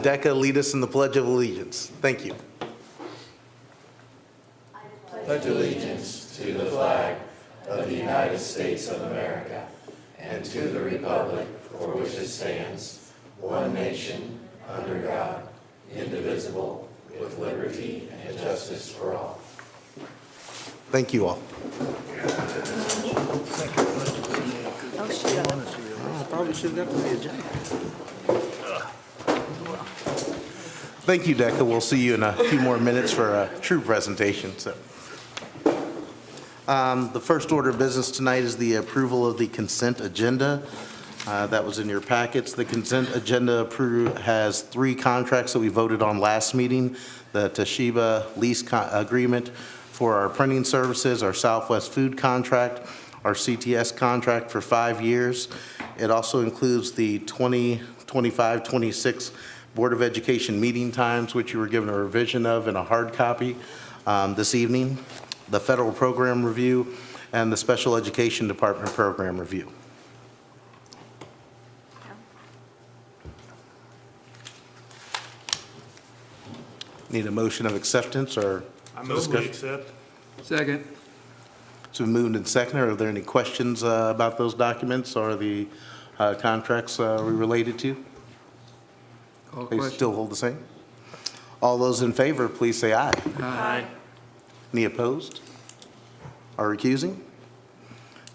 DECA lead us in the Pledge of Allegiance. Thank you. Pledge allegiance to the flag of the United States of America and to the republic for which it stands, one nation, under God, indivisible, with liberty and justice for all. Thank you all. I probably should have got to the agenda. Thank you, DECA. We'll see you in a few more minutes for a true presentation. The first order of business tonight is the approval of the consent agenda. That was in your packets. The consent agenda has 3 contracts that we voted on last meeting. The Toshiba lease agreement for our printing services, our Southwest Food contract, our CTS contract for 5 years. It also includes the 2025-26 Board of Education meeting times, which you were given a revision of in a hard copy this evening, the federal program review, and the Special Education Department program review. Need a motion of acceptance or I move we accept. Second. It's been moved and seconded. Are there any questions about those documents or the contracts we related to? Call They question. still hold the same? All those in favor, please say aye. Aye. Any opposed or recusing?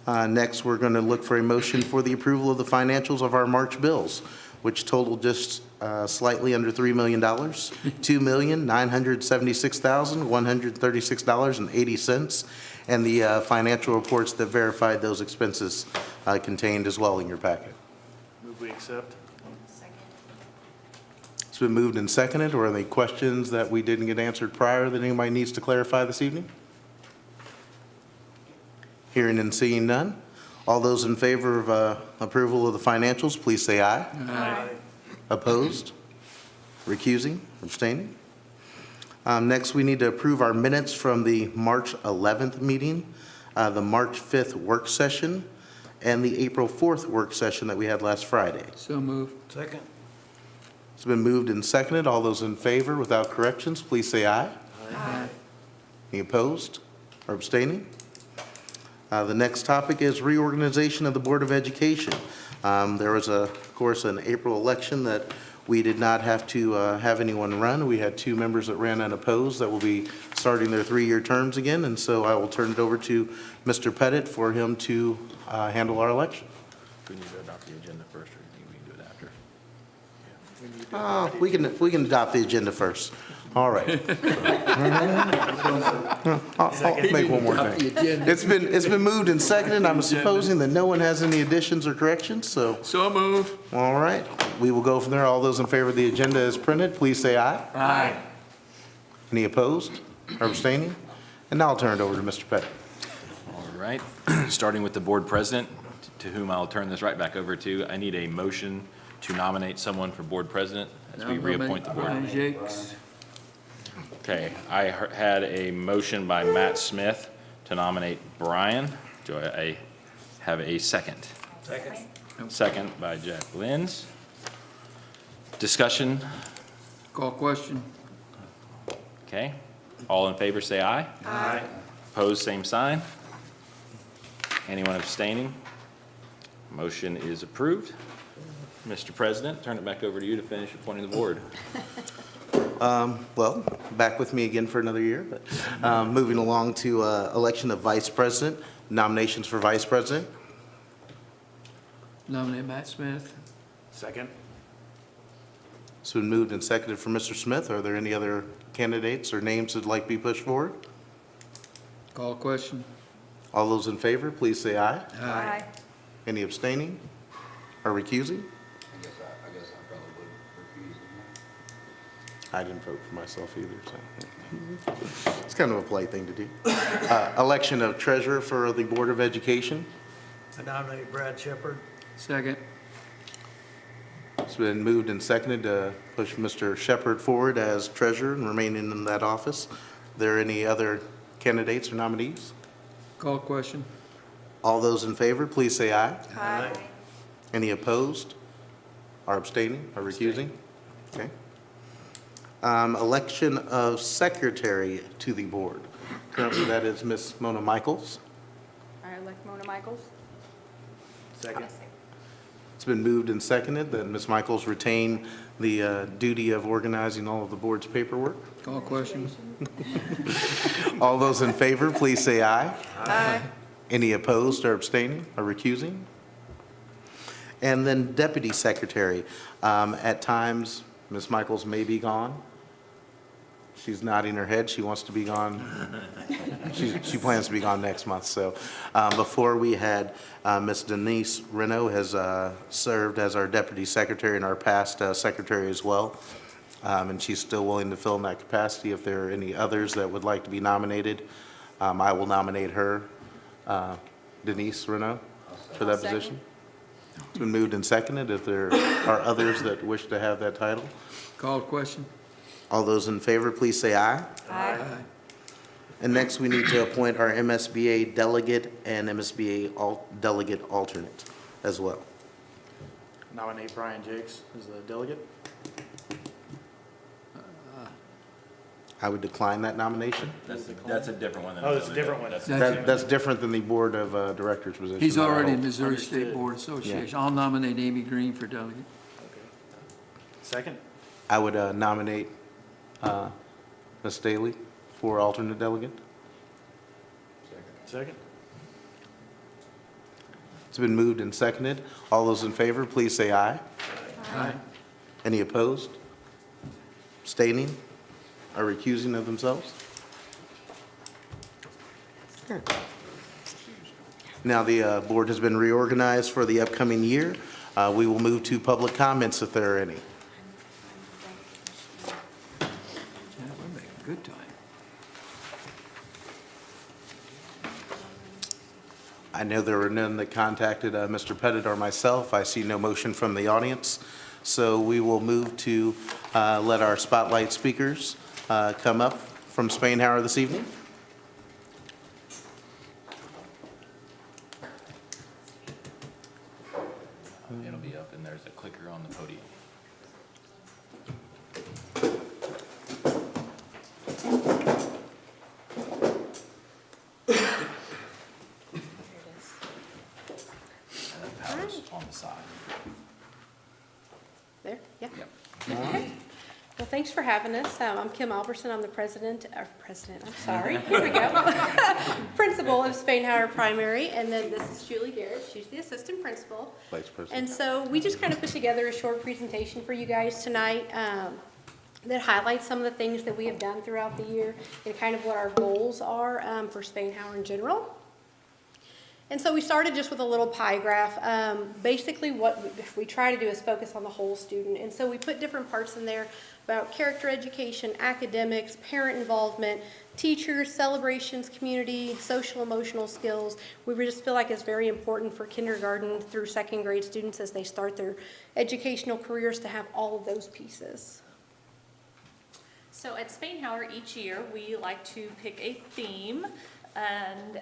Next, we're going to look for a motion for the approval of the financials of our March bills, which total just slightly under $3 million, $2,976,136.80, and the financial reports that verified those expenses contained as well in your packet. Move we accept. It's been moved and seconded. Are there any questions that we didn't get answered prior that anybody needs to clarify this evening? Hearing and seeing none. All those in favor of approval of the financials, please say aye. Aye. Opposed? Recusing? Abstaining? Next, we need to approve our minutes from the March 11th meeting, the March 5th work session, and the April 4th work session that we had last Friday. So moved. Second. It's been moved and seconded. All those in favor without corrections, please say aye. Aye. Any opposed or abstaining? The next topic is reorganization of the Board of Education. There was, of course, an April election that we did not have to have anyone run. We had 2 members that ran unopposed that will be starting their 3-year terms again, and so I will turn it over to Mr. Pettit for him to handle our election. We need to adopt the agenda first, or you think we can do it after? We can adopt the agenda first. All right. I'll make one more thing. It's been moved and seconded. I'm supposing that no one has any additions or corrections, so, So moved. all right. We will go from there. All those in favor of the agenda as printed, please say aye. Aye. Any opposed or abstaining? And now I'll turn it over to Mr. Pettit. All right, starting with the board president, to whom I'll turn this right back over to. I need a motion to nominate someone for board president as we reappoint the board. Brian Jakes. Okay, I had a motion by Matt Smith to nominate Brian. Do I have a second? Second. Second by Jack Lenz. Discussion, Call question. okay. All in favor, say aye. Aye. Opposed, same sign. Anyone abstaining? Motion is approved. Mr. President, turn it back over to you to finish appointing the board. Well, back with me again for another year, but moving along to election of vice president, nominations for vice president. Nominate Matt Smith. Second. It's been moved and seconded for Mr. Smith. Are there any other candidates or names that'd like to be pushed forward? Call question. All those in favor, please say aye. Aye. Any abstaining or recusing? I guess I probably would refuse. I didn't vote for myself either, so it's kind of a polite thing to do. Election of treasurer for the Board of Education. I nominate Brad Shepard. Second. It's been moved and seconded to push Mr. Shepard forward as treasurer and remaining in that office. Are there any other candidates or nominees? Call question. All those in favor, please say aye. Aye. Any opposed or abstaining or recusing? Okay. Election of secretary to the board. Currently, that is Ms. Mona Michaels. I elect Mona Michaels. Second. It's been moved and seconded that Ms. Michaels retain the duty of organizing all of the board's paperwork. Call question. All those in favor, please say aye. Aye. Any opposed or abstaining or recusing? And then deputy secretary. At times, Ms. Michaels may be gone. She's nodding her head. She wants to be gone. She plans to be gone next month. So before we had Ms. Denise Renault has served as our deputy secretary and our past secretary as well. And she's still willing to fill in that capacity. If there are any others that would like to be nominated, I will nominate her, Denise Renault, for that I'll second. position. It's been moved and seconded. If there are others that wish to have that title, Call question. all those in favor, please say aye. Aye. And next, we need to appoint our MSBA delegate and MSBA delegate alternate as well. Nominate Brian Jakes as the delegate. I would decline that nomination. That's a different one than. Oh, that's a different one. That's different than the Board of Directors position. He's that I already hold. Missouri State Understood. Board Association. I'll nominate Amy Green for delegate. Okay. Second. I would nominate Ms. Staley for alternate delegate. Second. It's been moved and seconded. All those in favor, please say aye. Aye. Any opposed? Abstaining? Or recusing of themselves? Now the board has been reorganized for the upcoming year. We will move to public comments if there are any. Yeah, we're making good time. I know there were none that contacted Mr. Pettit or myself. I see no motion from the audience. So we will move to let our spotlight speakers come up from Spainhour this evening. It'll be up and there's a clicker on the podium. And then power's on the side. There, yeah. Yep. Okay. Well, thanks for having us. I'm Kim Alberson. I'm the I'm sorry, here we go. Principal of Spainhour Primary, and then this is Julie Garrett. She's the assistant principal. Vice President. And so we just kind of put together a short presentation for you guys tonight that highlights some of the things that we have done throughout the year and kind of what our goals are for Spainhour in general. And so we started just with a little pie graph. Basically what we try to do is focus on the whole student. And so we put different parts in there about character education, academics, parent involvement, teachers, celebrations, community, social emotional skills. We just feel like it's very important for kindergarten through second grade students as they start their educational careers to have all of those pieces. So at Spainhour, each year, we like to pick a theme, and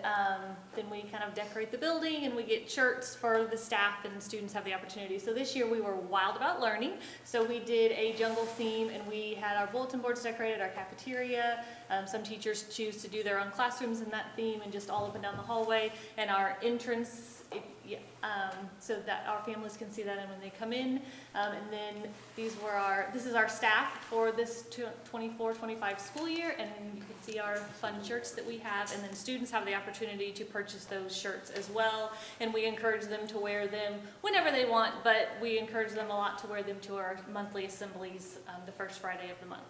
then we kind of decorate the building, and we get shirts for the staff, and students have the opportunity. So this year, we were wild about learning, so we did a jungle theme, and we had our bulletin boards decorated, our cafeteria. Some teachers choose to do their own classrooms in that theme, and just all up and down the hallway, and our entrance, so that our families can see that when they come in. And then this is our staff for this 24-25 school year, and then you can see our fun shirts that we have, and then students have the opportunity to purchase those shirts as well, and we encourage them to wear them whenever they want, but we encourage them a lot to wear them to our monthly assemblies the first Friday of the month.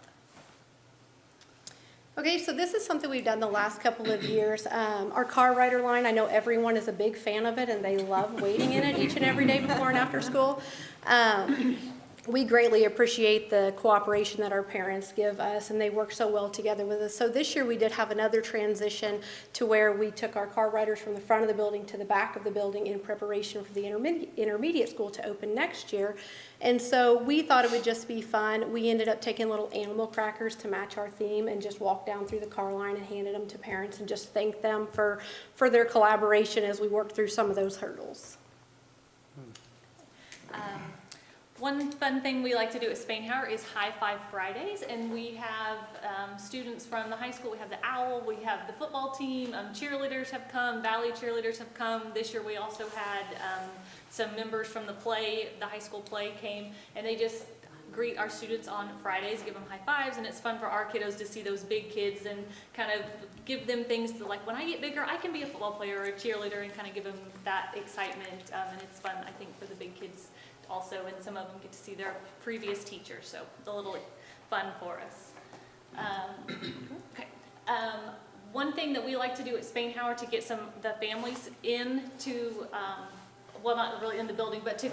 Okay, so this is something we've done the last couple of years. Our car rider line, I know everyone is a big fan of it, and they love waiting in it each and every day before and after school. We greatly appreciate the cooperation that our parents give us, and they work so well together with us. So this year we did have another transition to where we took our car riders from the front of the building to the back of the building in preparation for the intermediate school to open next year. And so we thought it would just be fun. We ended up taking little animal crackers to match our theme and just walked down through the car line and handed them to parents and just thanked them for their collaboration as we worked through some of those hurdles. One fun thing we like to do at Spainhauer is High Five Fridays, and we have students from the high school. We have the OWL, we have the football team, cheerleaders have come, Valley cheerleaders have come. This year we also had some members from the play, the high school play came, and they just greet our students on Fridays, give them high fives, and it's fun for our kiddos to see those big kids and kind of give them things to, like, when I get bigger, I can be a football player or a cheerleader, and kind of give them that excitement, and it's fun, I think, for the big kids also, and some of them get to see their previous teachers, so it's a little fun for us. Okay. One thing that we like to do at Spainhauer to get the families into, well, not really in the building, but to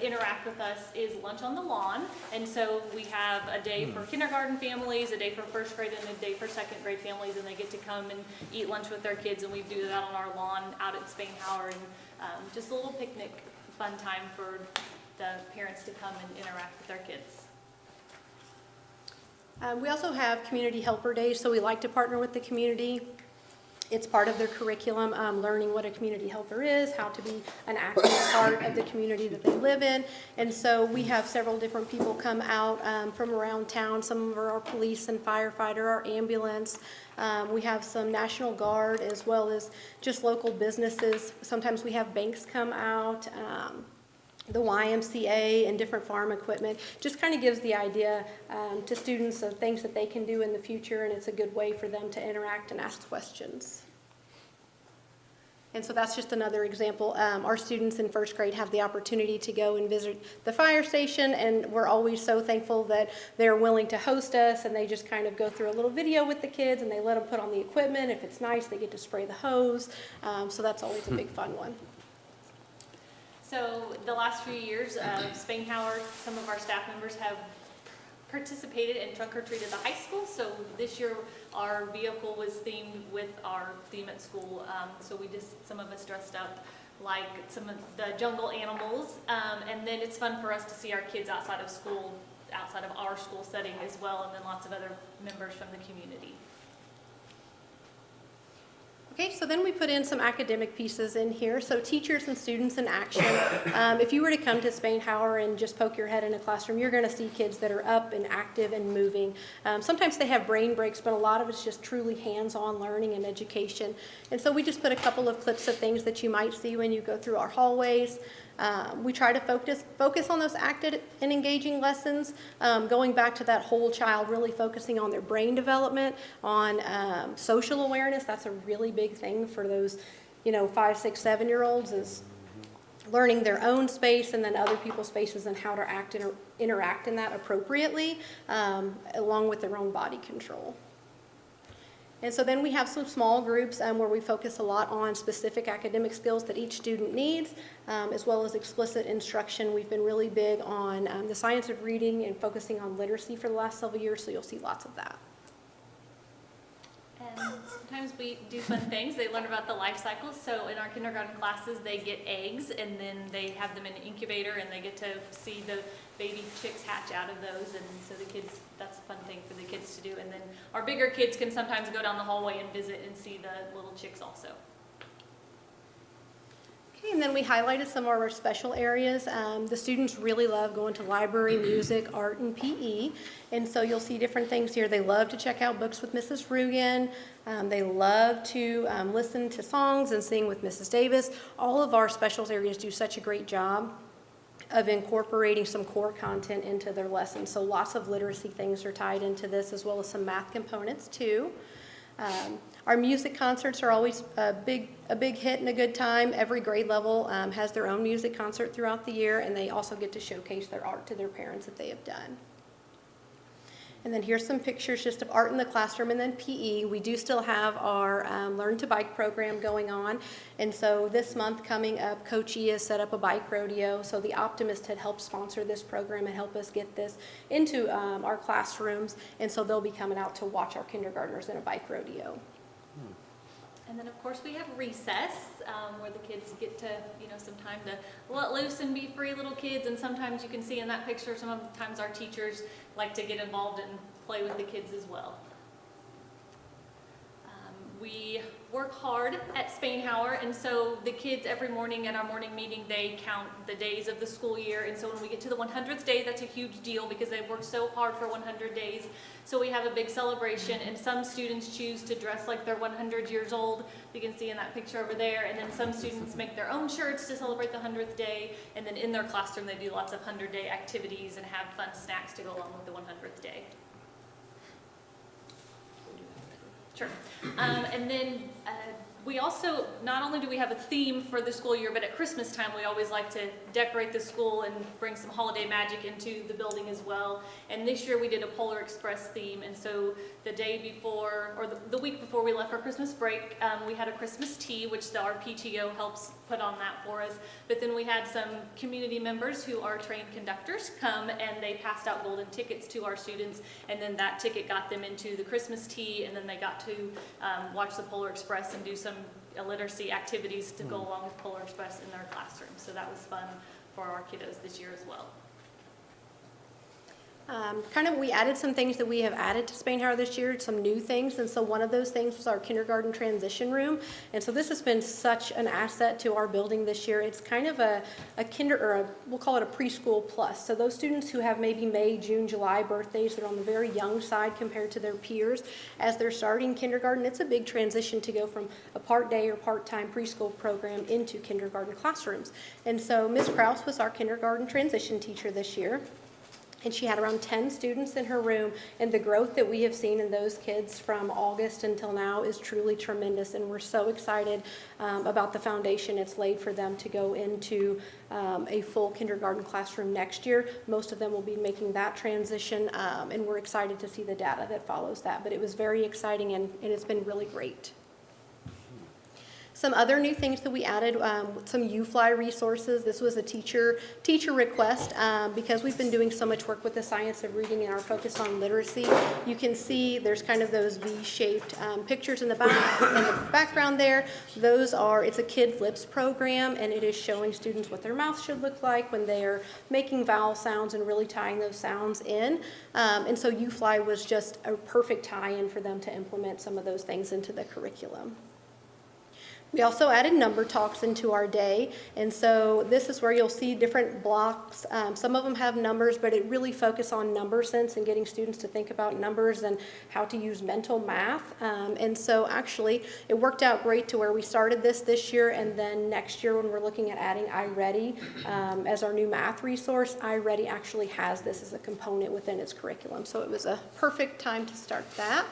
interact with us is lunch on the lawn. And so we have a day for kindergarten families, a day for first grade, and a day for second grade families, and they get to come and eat lunch with their kids, and we do that on our lawn out at Spainhauer, and just a little picnic fun time for the parents to come and interact with their kids. We also have community helper days, so we like to partner with the community. It's part of their curriculum, learning what a community helper is, how to be an active part of the community that they live in. And so we have several different people come out from around town. Some of them are our police and firefighter, our ambulance. We have some National Guard as well as just local businesses. Sometimes we have banks come out. The YMCA and different farm equipment. Just kind of gives the idea to students of things that they can do in the future, and it's a good way for them to interact and ask questions. And so that's just another example. Our students in first grade have the opportunity to go and visit the fire station, and we're always so thankful that they're willing to host us, and they just kind of go through a little video with the kids, and they let them put on the equipment. If it's nice, they get to spray the hose. So that's always a big fun one. So the last few years of Spainhauer, some of our staff members have participated and trunk or treated the high school. So this year our vehicle was themed with our theme at school. So some of us dressed up like some of the jungle animals. And then it's fun for us to see our kids outside of school, outside of our school setting as well, and then lots of other members from the community. Okay, so then we put in some academic pieces in here. So teachers and students in action. If you were to come to Spainhauer and just poke your head in a classroom, you're going to see kids that are up and active and moving. Sometimes they have brain breaks, but a lot of it's just truly hands-on learning and education. And so we just put a couple of clips of things that you might see when you go through our hallways. We try to focus on those active and engaging lessons, going back to that whole child, really focusing on their brain development, on social awareness. That's a really big thing for those, 5, 6, 7-year-olds, is learning their own space and then other people's spaces and how to act and interact in that appropriately, along with their own body control. And so then we have some small groups where we focus a lot on specific academic skills that each student needs, as well as explicit instruction. We've been really big on the science of reading and focusing on literacy for the last several years, so you'll see lots of that. And sometimes we do fun things. They learn about the life cycle. So in our kindergarten classes, they get eggs, and then they have them in an incubator, and they get to see the baby chicks hatch out of those. And so the kids, that's a fun thing for the kids to do. And then our bigger kids can sometimes go down the hallway and visit and see the little chicks also. Okay, and then we highlighted some of our special areas. The students really love going to library, music, art, and PE. And so you'll see different things here. They love to check out books with Mrs. Rugen. They love to listen to songs and sing with Mrs. Davis. All of our specials areas do such a great job of incorporating some core content into their lessons. So lots of literacy things are tied into this, as well as some math components too. Our music concerts are always a big hit and a good time. Every grade level has their own music concert throughout the year, and they also get to showcase their art to their parents that they have done. And then here's some pictures just of art in the classroom, and then PE. We do still have our Learn to Bike program going on. And so this month coming up, Coach E has set up a bike rodeo. So the Optimist had helped sponsor this program and help us get this into our classrooms. And so they'll be coming out to watch our kindergartners in a bike rodeo. And then, of course, we have recess, where the kids get to, some time to let loose and be free little kids. And sometimes you can see in that picture, sometimes our teachers like to get involved and play with the kids as well. we work hard at Spainhauer, and so the kids every morning at our morning meeting, they count the days of the school year, and so when we get to the 100th day, that's a huge deal because they've worked so hard for 100 days. So we have a big celebration, and some students choose to dress like they're 100 years old. You can see in that picture over there, and then some students make their own shirts to celebrate the 100th day, and then in their classroom, they do lots of 100-day activities and have fun snacks to go along with the 100th day. Sure. And then we also, not only do we have a theme for the school year, but at Christmas time, we always like to decorate the school and bring some holiday magic into the building as well. And this year we did a Polar Express theme. And so the day before, or the week before we left for Christmas break, we had a Christmas tea, which our PTO helps put on that for us. But then we had some community members who are trained conductors come, and they passed out golden tickets to our students. And then that ticket got them into the Christmas tea, and then they got to watch the Polar Express and do some literacy activities to go along with Polar Express in their classroom. So that was fun for our kiddos this year as well. We added some things that we have added to Spainhauer this year, some new things, and so one of those things was our kindergarten transition room. And so this has been such an asset to our building this year. It's kind of we'll call it a preschool plus. So those students who have maybe May, June, July birthdays, they're on the very young side compared to their peers. As they're starting kindergarten, it's a big transition to go from a part-day or part-time preschool program into kindergarten classrooms. And so Ms. Kraus was our kindergarten transition teacher this year. And she had around 10 students in her room, and the growth that we have seen in those kids from August until now is truly tremendous, and we're so excited about the foundation it's laid for them to go into a full kindergarten classroom next year. Most of them will be making that transition, and we're excited to see the data that follows that, but it was very exciting, and it's been really great. Some other new things that we added, some UFly resources. This was a teacher request because we've been doing so much work with the science of reading and our focus on literacy. You can see there's kind of those V-shaped pictures in the background there. It's a Kid Flips program, and it is showing students what their mouth should look like when they're making vowel sounds and really tying those sounds in. And so UFly was just a perfect tie-in for them to implement some of those things into the curriculum. We also added number talks into our day, and so this is where you'll see different blocks. Some of them have numbers, but it really focuses on number sense and getting students to think about numbers and how to use mental math. And so actually, it worked out great to where we started this year, and then next year when we're looking at adding iReady as our new math resource, iReady actually has this as a component within its curriculum. So it was a perfect time to start that.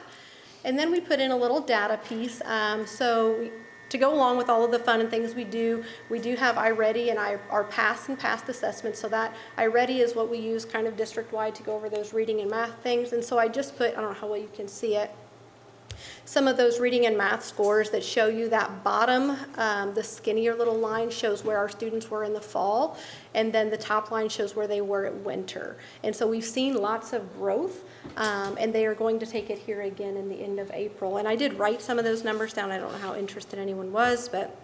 And then we put in a little data piece. To go along with all of the fun and things we do have iReady and our past and past assessments. So that iReady is what we use kind of district-wide to go over those reading and math things. And so I just put, I don't know how well you can see it, some of those reading and math scores that show you that bottom, the skinnier little line shows where our students were in the fall, and then the top line shows where they were at winter. And so we've seen lots of growth, and they are going to take it here again in the end of April. And I did write some of those numbers down. I don't know how interested anyone was, but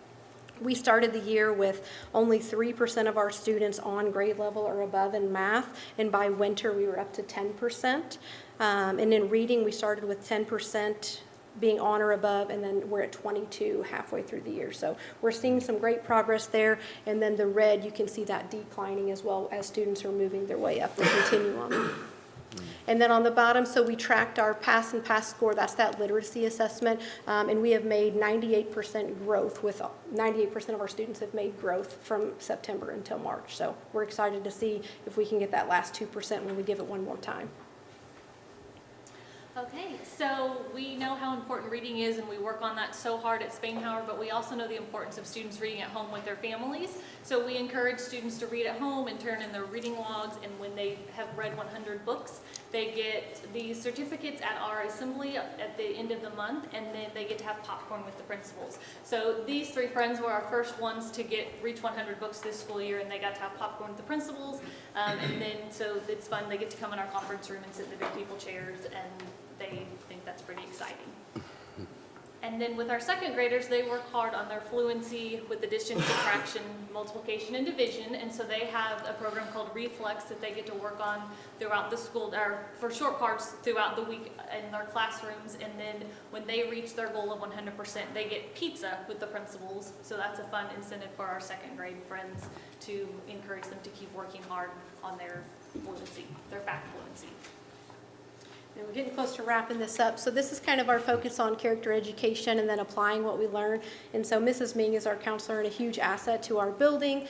we started the year with only 3% of our students on grade level or above in math, and by winter we were up to 10%. And in reading, we started with 10% being on or above, and then we're at 22 halfway through the year. So we're seeing some great progress there, and then the red, you can see that declining as well as students are moving their way up the continuum. And then on the bottom, so we tracked our pass and pass score, that's that literacy assessment, and we have made 98% growth, with 98% of our students have made growth from September until March. So we're excited to see if we can get that last 2% when we give it one more time. Okay, so we know how important reading is, and we work on that so hard at Spainhauer, but we also know the importance of students reading at home with their families. So we encourage students to read at home and turn in their reading logs, and when they have read 100 books, they get these certificates at our assembly at the end of the month, and then they get to have popcorn with the principals. So these three friends were our first ones to reach 100 books this school year, and they got to have popcorn with the principals. And then, so it's fun, they get to come in our conference room and sit in the big people chairs, and they think that's pretty exciting. And then with our second graders, they work hard on their fluency with addition, subtraction, multiplication, and division. And so they have a program called Reflex that they get to work on throughout the school, or for short parts throughout the week in their classrooms. And then when they reach their goal of 100%, they get pizza with the principals. So that's a fun incentive for our second grade friends to encourage them to keep working hard on their fluency, their fact fluency. And we're getting close to wrapping this up. So this is kind of our focus on character education and then applying what we learn. And so Mrs. Ming is our counselor and a huge asset to our building.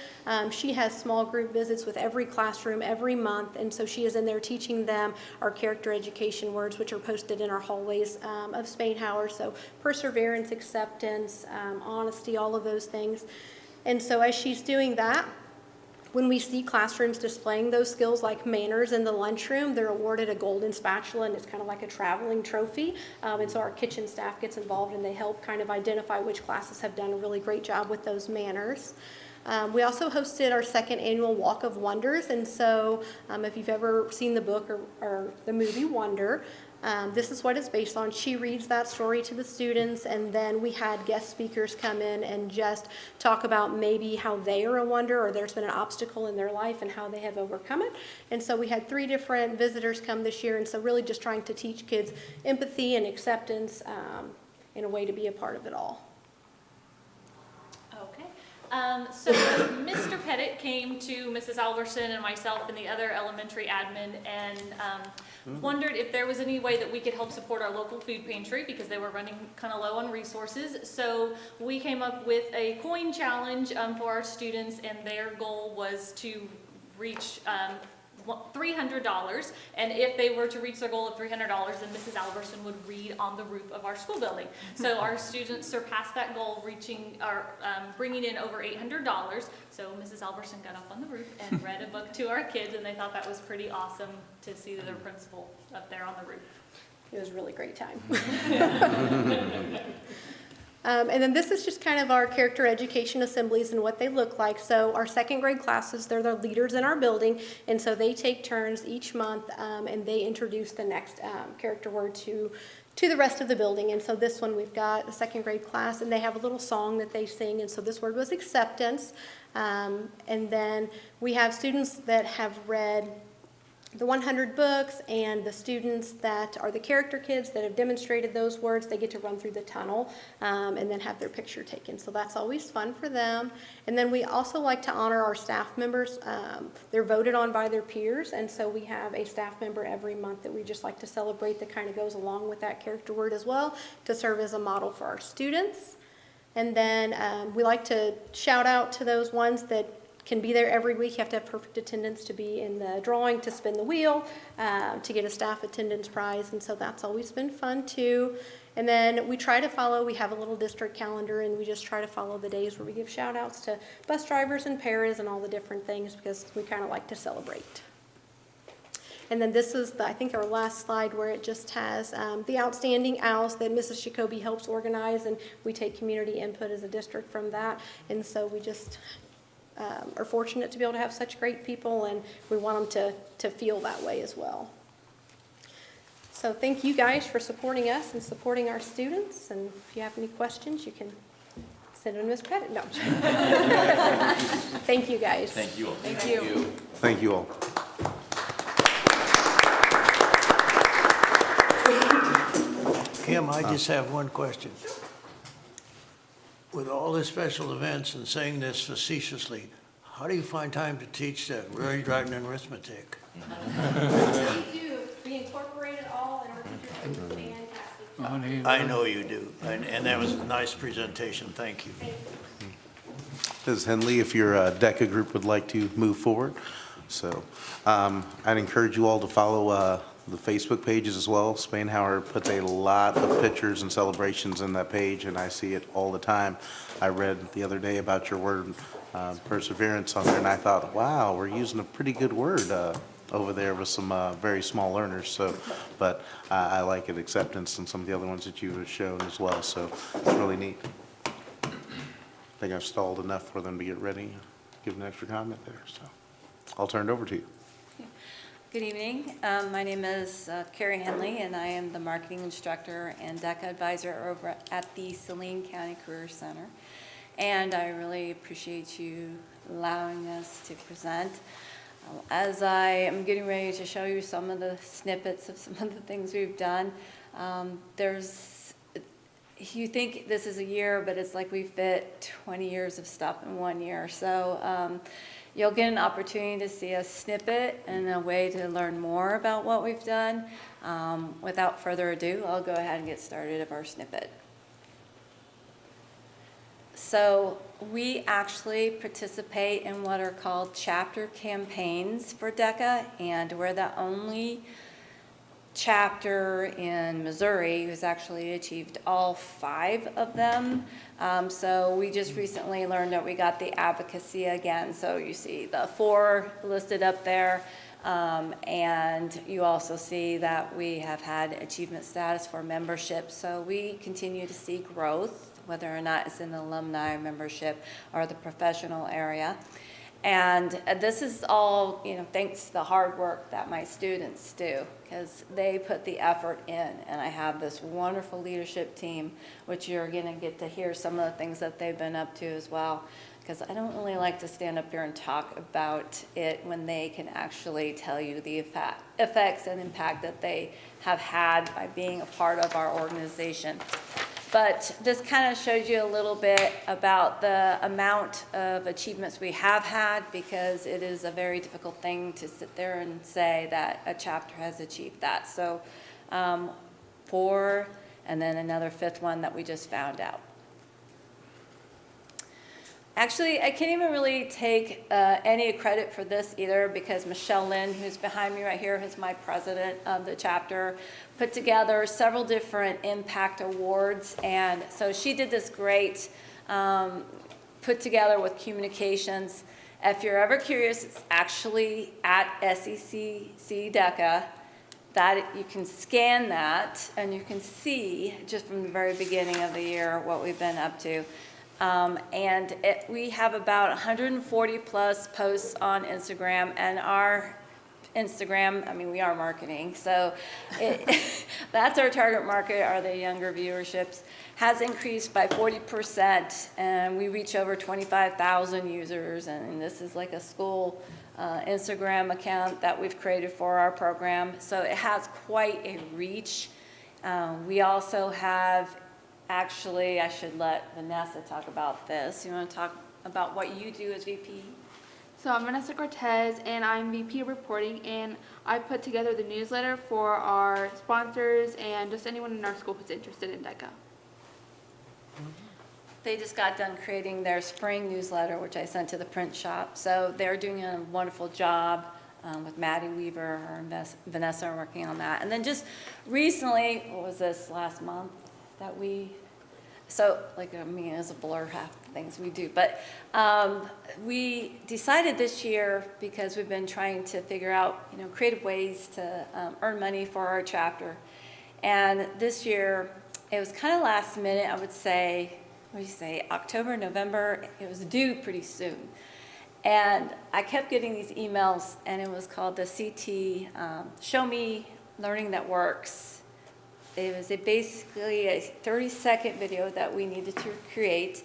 She has small group visits with every classroom every month. And so she is in there teaching them our character education words, which are posted in our hallways of Spain Howard. So perseverance, acceptance, honesty, all of those things. And so as she's doing that, when we see classrooms displaying those skills like manners in the lunchroom, they're awarded a golden spatula, and it's kind of like a traveling trophy. And so our kitchen staff gets involved, and they help kind of identify which classes have done a really great job with those manners. We also hosted our second annual Walk of Wonders, and so if you've ever seen the book or the movie Wonder, this is what it's based on. She reads that story to the students, and then we had guest speakers come in and just talk about maybe how they are a wonder, or there's been an obstacle in their life and how they have overcome it. And so we had 3 different visitors come this year, and so really just trying to teach kids empathy and acceptance in a way to be a part of it all. Okay. So Mr. Pettit came to Mrs. Alverson and myself and the other elementary admin and wondered if there was any way that we could help support our local food pantry because they were running kind of low on resources. So we came up with a coin challenge for our students, and their goal was to reach $300, and if they were to reach their goal of $300, then Mrs. Alverson would read on the roof of our school building. So our students surpassed that goal, bringing in over $800. So Mrs. Alverson got up on the roof and read a book to our kids, and they thought that was pretty awesome to see their principal up there on the roof. It was a really great time. And then this is just kind of our character education assemblies and what they look like. So our second grade classes, they're the leaders in our building, and so they take turns each month, and they introduce the next character word to the rest of the building. And so this one, we've got a second grade class, and they have a little song that they sing, and so this word was acceptance. And then we have students that have read the 100 books, and the students that are the character kids that have demonstrated those words, they get to run through the tunnel and then have their picture taken. So that's always fun for them. And then we also like to honor our staff members. They're voted on by their peers, and so we have a staff member every month that we just like to celebrate that kind of goes along with that character word as well to serve as a model for our students. And then we like to shout out to those ones that can be there every week. You have to have perfect attendance to be in the drawing, to spin the wheel, to get a staff attendance prize, and so that's always been fun too. And then we try to follow, we have a little district calendar, and we just try to follow the days where we give shout outs to bus drivers and paras and all the different things because we kind of like to celebrate. And then this is, I think, our last slide where it just has the outstanding owls that Mrs. Jacoby helps organize, and we take community input as a district from that. And so we just are fortunate to be able to have such great people, and we want them to feel that way as well. So thank you guys for supporting us and supporting our students, and if you have any questions, you can send them to Ms. Pettit. No. Thank you guys. Thank you all. Thank you. Thank you all. Kim, I just have one question. With all the special events and saying this facetiously, how do you find time to teach that reading, writing, and arithmetic? We do. We incorporate it all, and our teachers do fantastic. I know you do, and that was a nice presentation, thank you. Ms. Henley, if your DECA group would like to move forward. So I'd encourage you all to follow the Facebook pages as well. Spain Howard puts a lot of pictures and celebrations in that page, and I see it all the time. I read the other day about your word perseverance on there, and I thought, wow, we're using a pretty good word over there with some very small learners. So, but I like it, acceptance, and some of the other ones that you have shown as well. So it's really neat. I think I've stalled enough for them to get ready. Give an extra comment there. So I'll turn it over to you. Good evening. My name is Carrie Henley, and I am the marketing instructor and DECA advisor over at the Saline County Career Center. And I really appreciate you allowing us to present. As I am getting ready to show you some of the snippets of some of the things we've done, you think this is a year, but it's like we fit 20 years of stuff in 1 year. So you'll get an opportunity to see a snippet and a way to learn more about what we've done. Without further ado, I'll go ahead and get started of our snippet. So we actually participate in what are called chapter campaigns for DECA, and we're the only chapter in Missouri who's actually achieved all 5 of them. So we just recently learned that we got the advocacy again. So you see the 4 listed up there. And you also see that we have had achievement status for membership. So we continue to see growth, whether or not it's in the alumni membership or the professional area. And this is all, thanks to the hard work that my students do, because they put the effort in. And I have this wonderful leadership team, which you're going to get to hear some of the things that they've been up to as well. Because I don't really like to stand up here and talk about it when they can actually tell you the effects and impact that they have had by being a part of our organization. But this kind of shows you a little bit about the amount of achievements we have had, because it is a very difficult thing to sit there and say that a chapter has achieved that. So 4, and then another 5th one that we just found out. Actually, I can't even really take any credit for this either, because Michelle Lynn, who's behind me right here, who's my president of the chapter, put together several different impact awards. And so she did this great put together with communications. If you're ever curious, it's actually at SECC DECA. That you can scan that, and you can see just from the very beginning of the year what we've been up to. We have about 140 plus posts on Instagram, and our Instagram, we are marketing, so that's our target market, are the younger viewerships, has increased by 40%, and we reach over 25,000 users, and this is like a school Instagram account that we've created for our program, so it has quite a reach. We also have, actually, I should let Vanessa talk about this. You want to talk about what you do as VP? So I'm Vanessa Cortez, and I'm VP of Reporting, and I put together the newsletter for our sponsors and just anyone in our school who's interested in DECA. They just got done creating their spring newsletter, which I sent to the print shop. So they're doing a wonderful job with Maddie Weaver, her and Vanessa are working on that. And then just recently, what was this, last month, that we, so it's a blur, half the things we do, but we decided this year, because we've been trying to figure out, creative ways to earn money for our chapter. And this year, it was kind of last minute, I would say, October, November, it was due pretty soon. And I kept getting these emails, and it was called the CT, Show Me Learning That Works. It was basically a 30-second video that we needed to create.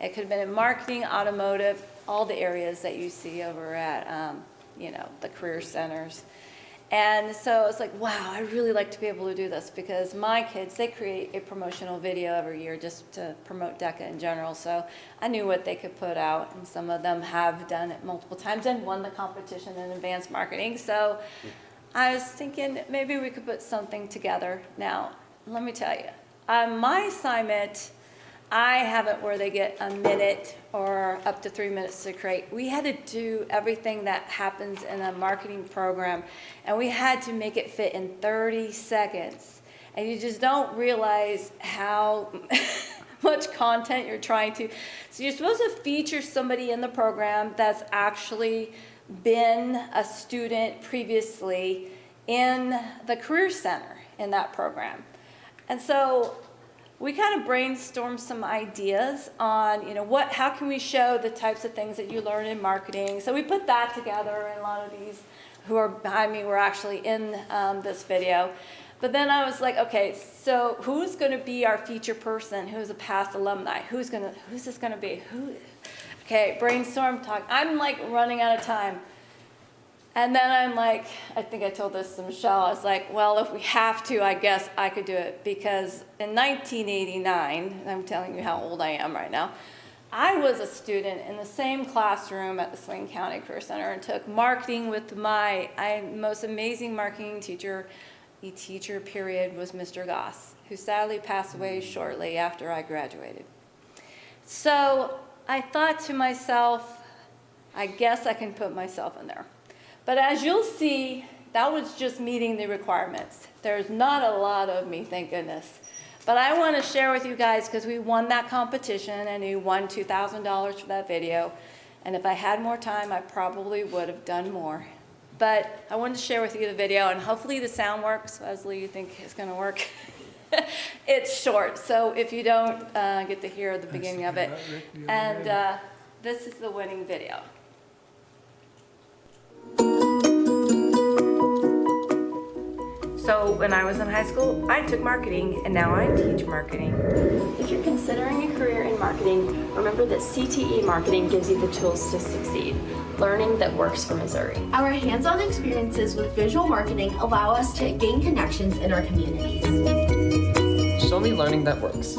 It could have been in marketing, automotive, all the areas that you see over at, the career centers. And so it's like, wow, I'd really like to be able to do this, because my kids, they create a promotional video every year just to promote DECA in general. So I knew what they could put out, and some of them have done it multiple times and won the competition in advanced marketing. So I was thinking maybe we could put something together. Now, let me tell you, my assignment, I have it where they get a minute or up to 3 minutes to create. We had to do everything that happens in a marketing program, and we had to make it fit in 30 seconds. And you just don't realize how much content you're trying to. So you're supposed to feature somebody in the program that's actually been a student previously in the Career Center in that program. And so we kind of brainstormed some ideas on, how can we show the types of things that you learn in marketing. So we put that together in a lot of these who are behind me were actually in this video. But then I was like, okay, so who's going to be our feature person? Who's a past alumni? Who's this going to be? Okay, brainstorm talk. I'm like running out of time. And then I'm like, I think I told this to Michelle, I was like, well, if we have to, I guess I could do it. Because in 1989, and I'm telling you how old I am right now, I was a student in the same classroom at the Saline County Career Center and took marketing with my most amazing marketing teacher. The teacher period was Mr. Goss, who sadly passed away shortly after I graduated. So I thought to myself, I guess I can put myself in there. But as you'll see, that was just meeting the requirements. There's not a lot of me, thank goodness. But I want to share with you guys, because we won that competition and we won $2,000 for that video. And if I had more time, I probably would have done more. But I wanted to share with you the video, and hopefully the sound works, as Lee, you think it's going to work. It's short, so if you don't get to hear the beginning of it. And this is the winning video. So when I was in high school, I took marketing, and now I teach marketing. If you're considering a career in marketing, remember that CTE Marketing gives you the tools to succeed. Learning that works for Missouri. Our hands-on experiences with visual marketing allow us to gain connections in our communities. Show me learning that works.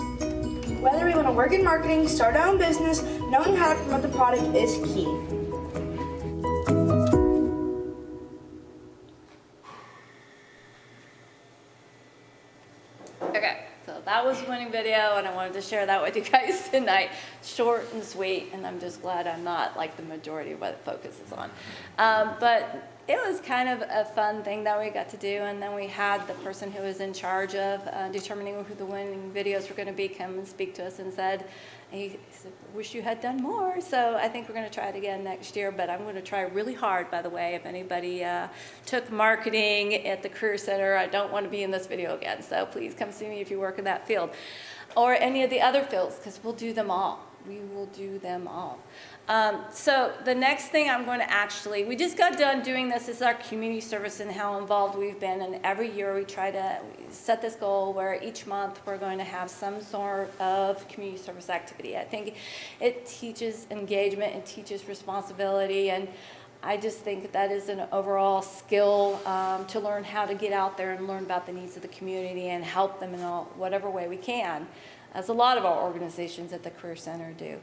Whether we want to work in marketing, start our own business, knowing how to promote the product is key. Okay, so that was the winning video, and I wanted to share that with you guys tonight. Short and sweet, and I'm just glad I'm not like the majority of what it focuses on. But it was kind of a fun thing that we got to do, and then we had the person who was in charge of determining who the winning videos were going to be come and speak to us and said, he said, wish you had done more. So I think we're going to try it again next year, but I'm going to try really hard, by the way. If anybody took marketing at the Career Center, I don't want to be in this video again. So please come see me if you work in that field or any of the other fields, because we'll do them all. We will do them all. So the next thing I'm going to we just got done doing this is our community service and how involved we've been. And every year we try to set this goal where each month we're going to have some sort of community service activity. I think it teaches engagement and teaches responsibility. And I just think that is an overall skill to learn how to get out there and learn about the needs of the community and help them in whatever way we can, as a lot of our organizations at the Career Center do.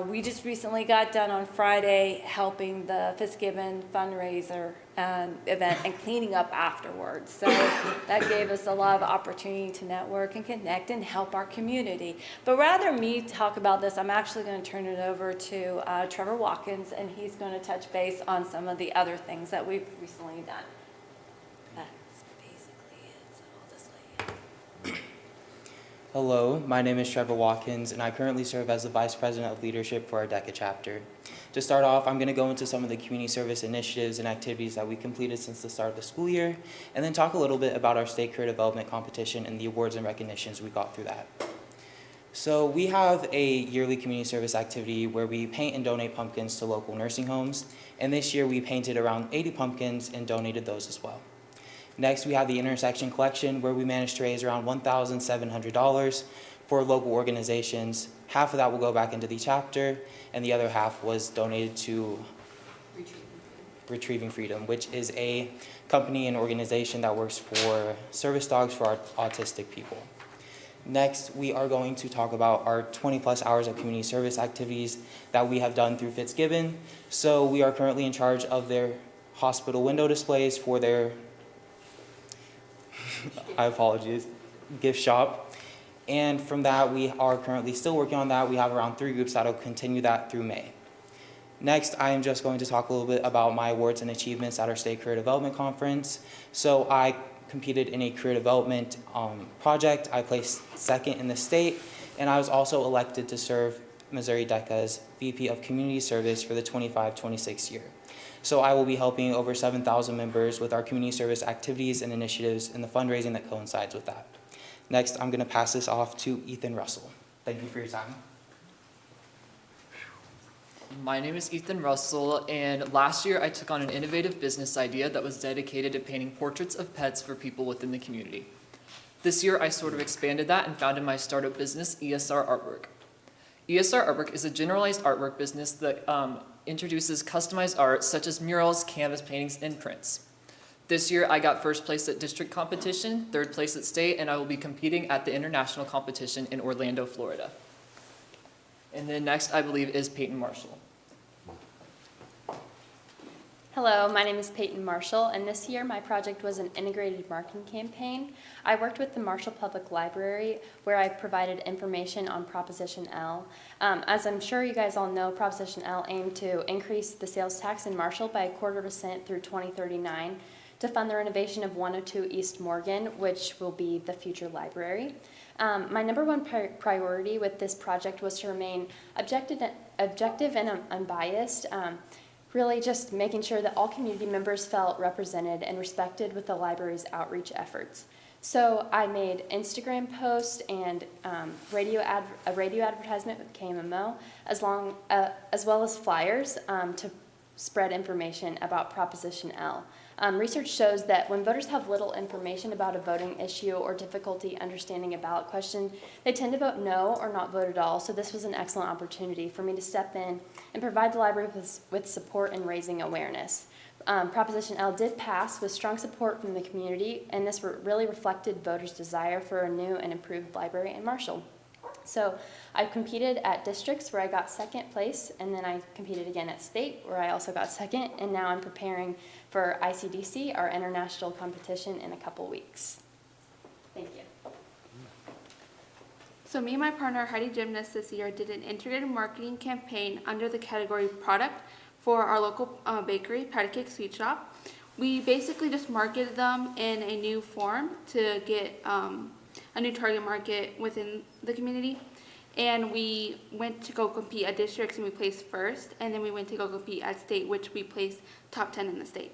We just recently got done on Friday helping the Fitzgibbon fundraiser event and cleaning up afterwards. So that gave us a lot of opportunity to network and connect and help our community. But rather me talk about this, I'm actually going to turn it over to Trevor Watkins, and he's going to touch base on some of the other things that we've recently done. That's basically it, so I'll just let you. Hello, my name is Trevor Watkins, and I currently serve as the Vice President of Leadership for our DECA chapter. To start off, I'm going to go into some of the community service initiatives and activities that we completed since the start of the school year, and then talk a little bit about our state career development competition and the awards and recognitions we got through that. So we have a yearly community service activity where we paint and donate pumpkins to local nursing homes, and this year we painted around 80 pumpkins and donated those as well. Next, we have the intersection collection, where we managed to raise around $1,700 for local organizations. Half of that will go back into the chapter, and the other half was donated to Retrieving Freedom, which is a company and organization that works for service dogs for our autistic people. Next, we are going to talk about our 20-plus hours of community service activities that we have done through Fitzgibbon. So we are currently in charge of their hospital window displays for their gift shop. And from that, we are currently still working on that. We have around 3 groups that will continue that through May. Next, I am just going to talk a little bit about my awards and achievements at our State Career Development Conference. So I competed in a career development project. I placed second in the state, and I was also elected to serve Missouri DECA's VP of Community Service for the 25-26 year. So I will be helping over 7,000 members with our community service activities and initiatives and the fundraising that coincides with that. Next, I'm going to pass this off to Ethan Russell. Thank you for your time. My name is Ethan Russell, and last year I took on an innovative business idea that was dedicated to painting portraits of pets for people within the community. This year I sort of expanded that and founded my startup business, ESR Artwork. ESR Artwork is a generalized artwork business that introduces customized art such as murals, canvas paintings, and prints. This year I got first place at district competition, third place at state, and I will be competing at the international competition in Orlando, Florida. And then next, I believe, is Peyton Marshall. Hello, my name is Peyton Marshall, and this year my project was an integrated marketing campaign. I worked with the Marshall Public Library, where I provided information on Proposition L. As I'm sure you guys all know, Proposition L aimed to increase the sales tax in Marshall by 1/4% through 2039 to fund the renovation of 102 East Morgan, which will be the future library. My number one priority with this project was to remain objective and unbiased, really just making sure that all community members felt represented and respected with the library's outreach efforts. So I made Instagram posts and a radio advertisement with KMMO, as well as flyers to spread information about Proposition L. Research shows that when voters have little information about a voting issue or difficulty understanding a ballot question, they tend to vote no or not vote at all. So this was an excellent opportunity for me to step in and provide the library with support in raising awareness. Proposition L did pass with strong support from the community, and this really reflected voters' desire for a new and improved library in Marshall. So I competed at districts where I got second place, and then I competed again at state where I also got second, and now I'm preparing for ICDC, our international competition, in a couple weeks. Thank you. So me and my partner Heidi Gymnast this year did an integrated marketing campaign under the category product for our local bakery, Patty Cake Sweet Shop. We basically just marketed them in a new form to get a new target market within the community. And we went to go compete at districts and we placed first, and then we went to go compete at state, which we placed top 10 in the state.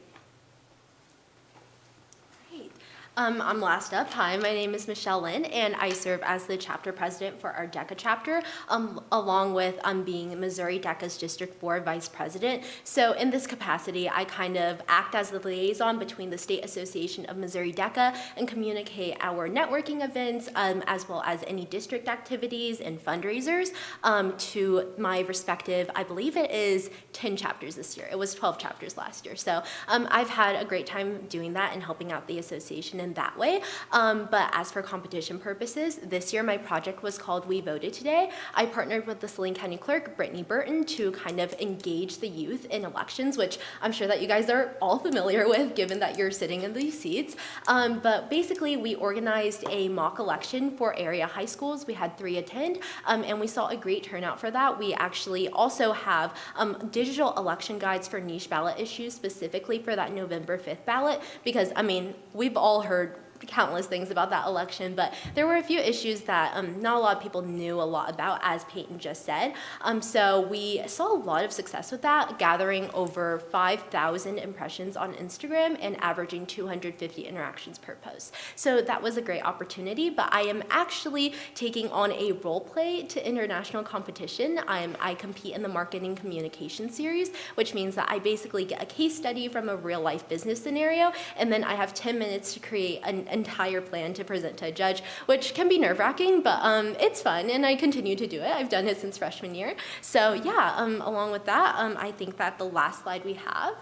I'm last up. Hi, my name is Michelle Lynn, and I serve as the chapter president for our DECA chapter, along with being Missouri DECA's District 4 vice president. So in this capacity, I kind of act as the liaison between the State Association of Missouri DECA and communicate our networking events, as well as any district activities and fundraisers to my respective, I believe it is 10 chapters this year. It was 12 chapters last year. So I've had a great time doing that and helping out the association in that way. But as for competition purposes, this year my project was called We Voted Today. I partnered with the Saline County Clerk, Brittany Burton, to kind of engage the youth in elections, which I'm sure that you guys are all familiar with, given that you're sitting in these seats. But basically, we organized a mock election for area high schools. We had 3 attend, and we saw a great turnout for that. We actually also have digital election guides for niche ballot issues, specifically for that November 5th ballot, because, I mean, we've all heard countless things about that election, but there were a few issues that not a lot of people knew a lot about, as Peyton just said. So we saw a lot of success with that, gathering over 5,000 impressions on Instagram and averaging 250 interactions per post. So that was a great opportunity, but I am actually taking on a role play to international competition. I compete in the Marketing Communication Series, which means that I basically get a case study from a real life business scenario, and then I have 10 minutes to create an entire plan to present to a judge, which can be nerve-wracking, but it's fun, and I continue to do it. I've done it since freshman year. So yeah, along with that, I think that the last slide we have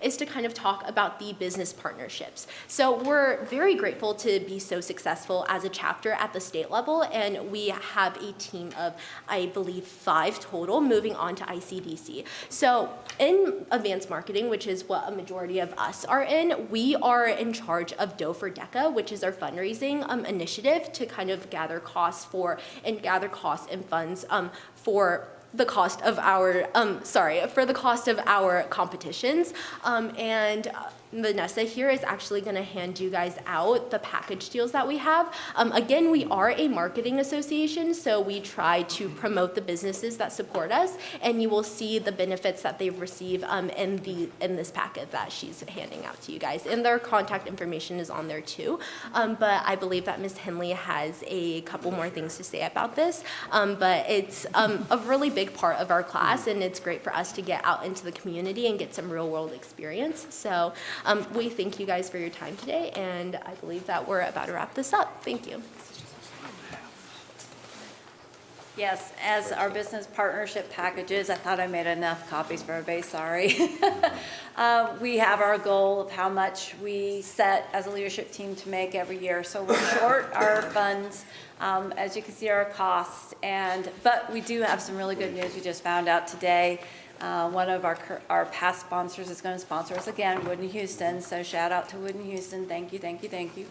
is to kind of talk about the business partnerships. So we're very grateful to be so successful as a chapter at the state level, and we have a team of, I believe, 5 total moving on to ICDC. So in advanced marketing, which is what a majority of us are in, we are in charge of Dough for DECA, which is our fundraising initiative to kind of gather costs and funds for the cost of our competitions. And Vanessa here is actually going to hand you guys out the package deals that we have. Again, we are a marketing association, so we try to promote the businesses that support us, and you will see the benefits that they receive in this packet that she's handing out to you guys. And their contact information is on there too. But I believe that Ms. Henley has a couple more things to say about this. But it's a really big part of our class, and it's great for us to get out into the community and get some real world experience. So we thank you guys for your time today, and I believe that we're about to wrap this up. Thank you. Yes, as our business partnership packages, I thought I made enough copies for everybody, sorry. We have our goal of how much we set as a leadership team to make every year. So we're short our funds, as you can see, our costs, but we do have some really good news we just found out today. One of our past sponsors is going to sponsor us again, Wood & Houston, so shout out to Wood & Houston, thank you, thank you, thank you.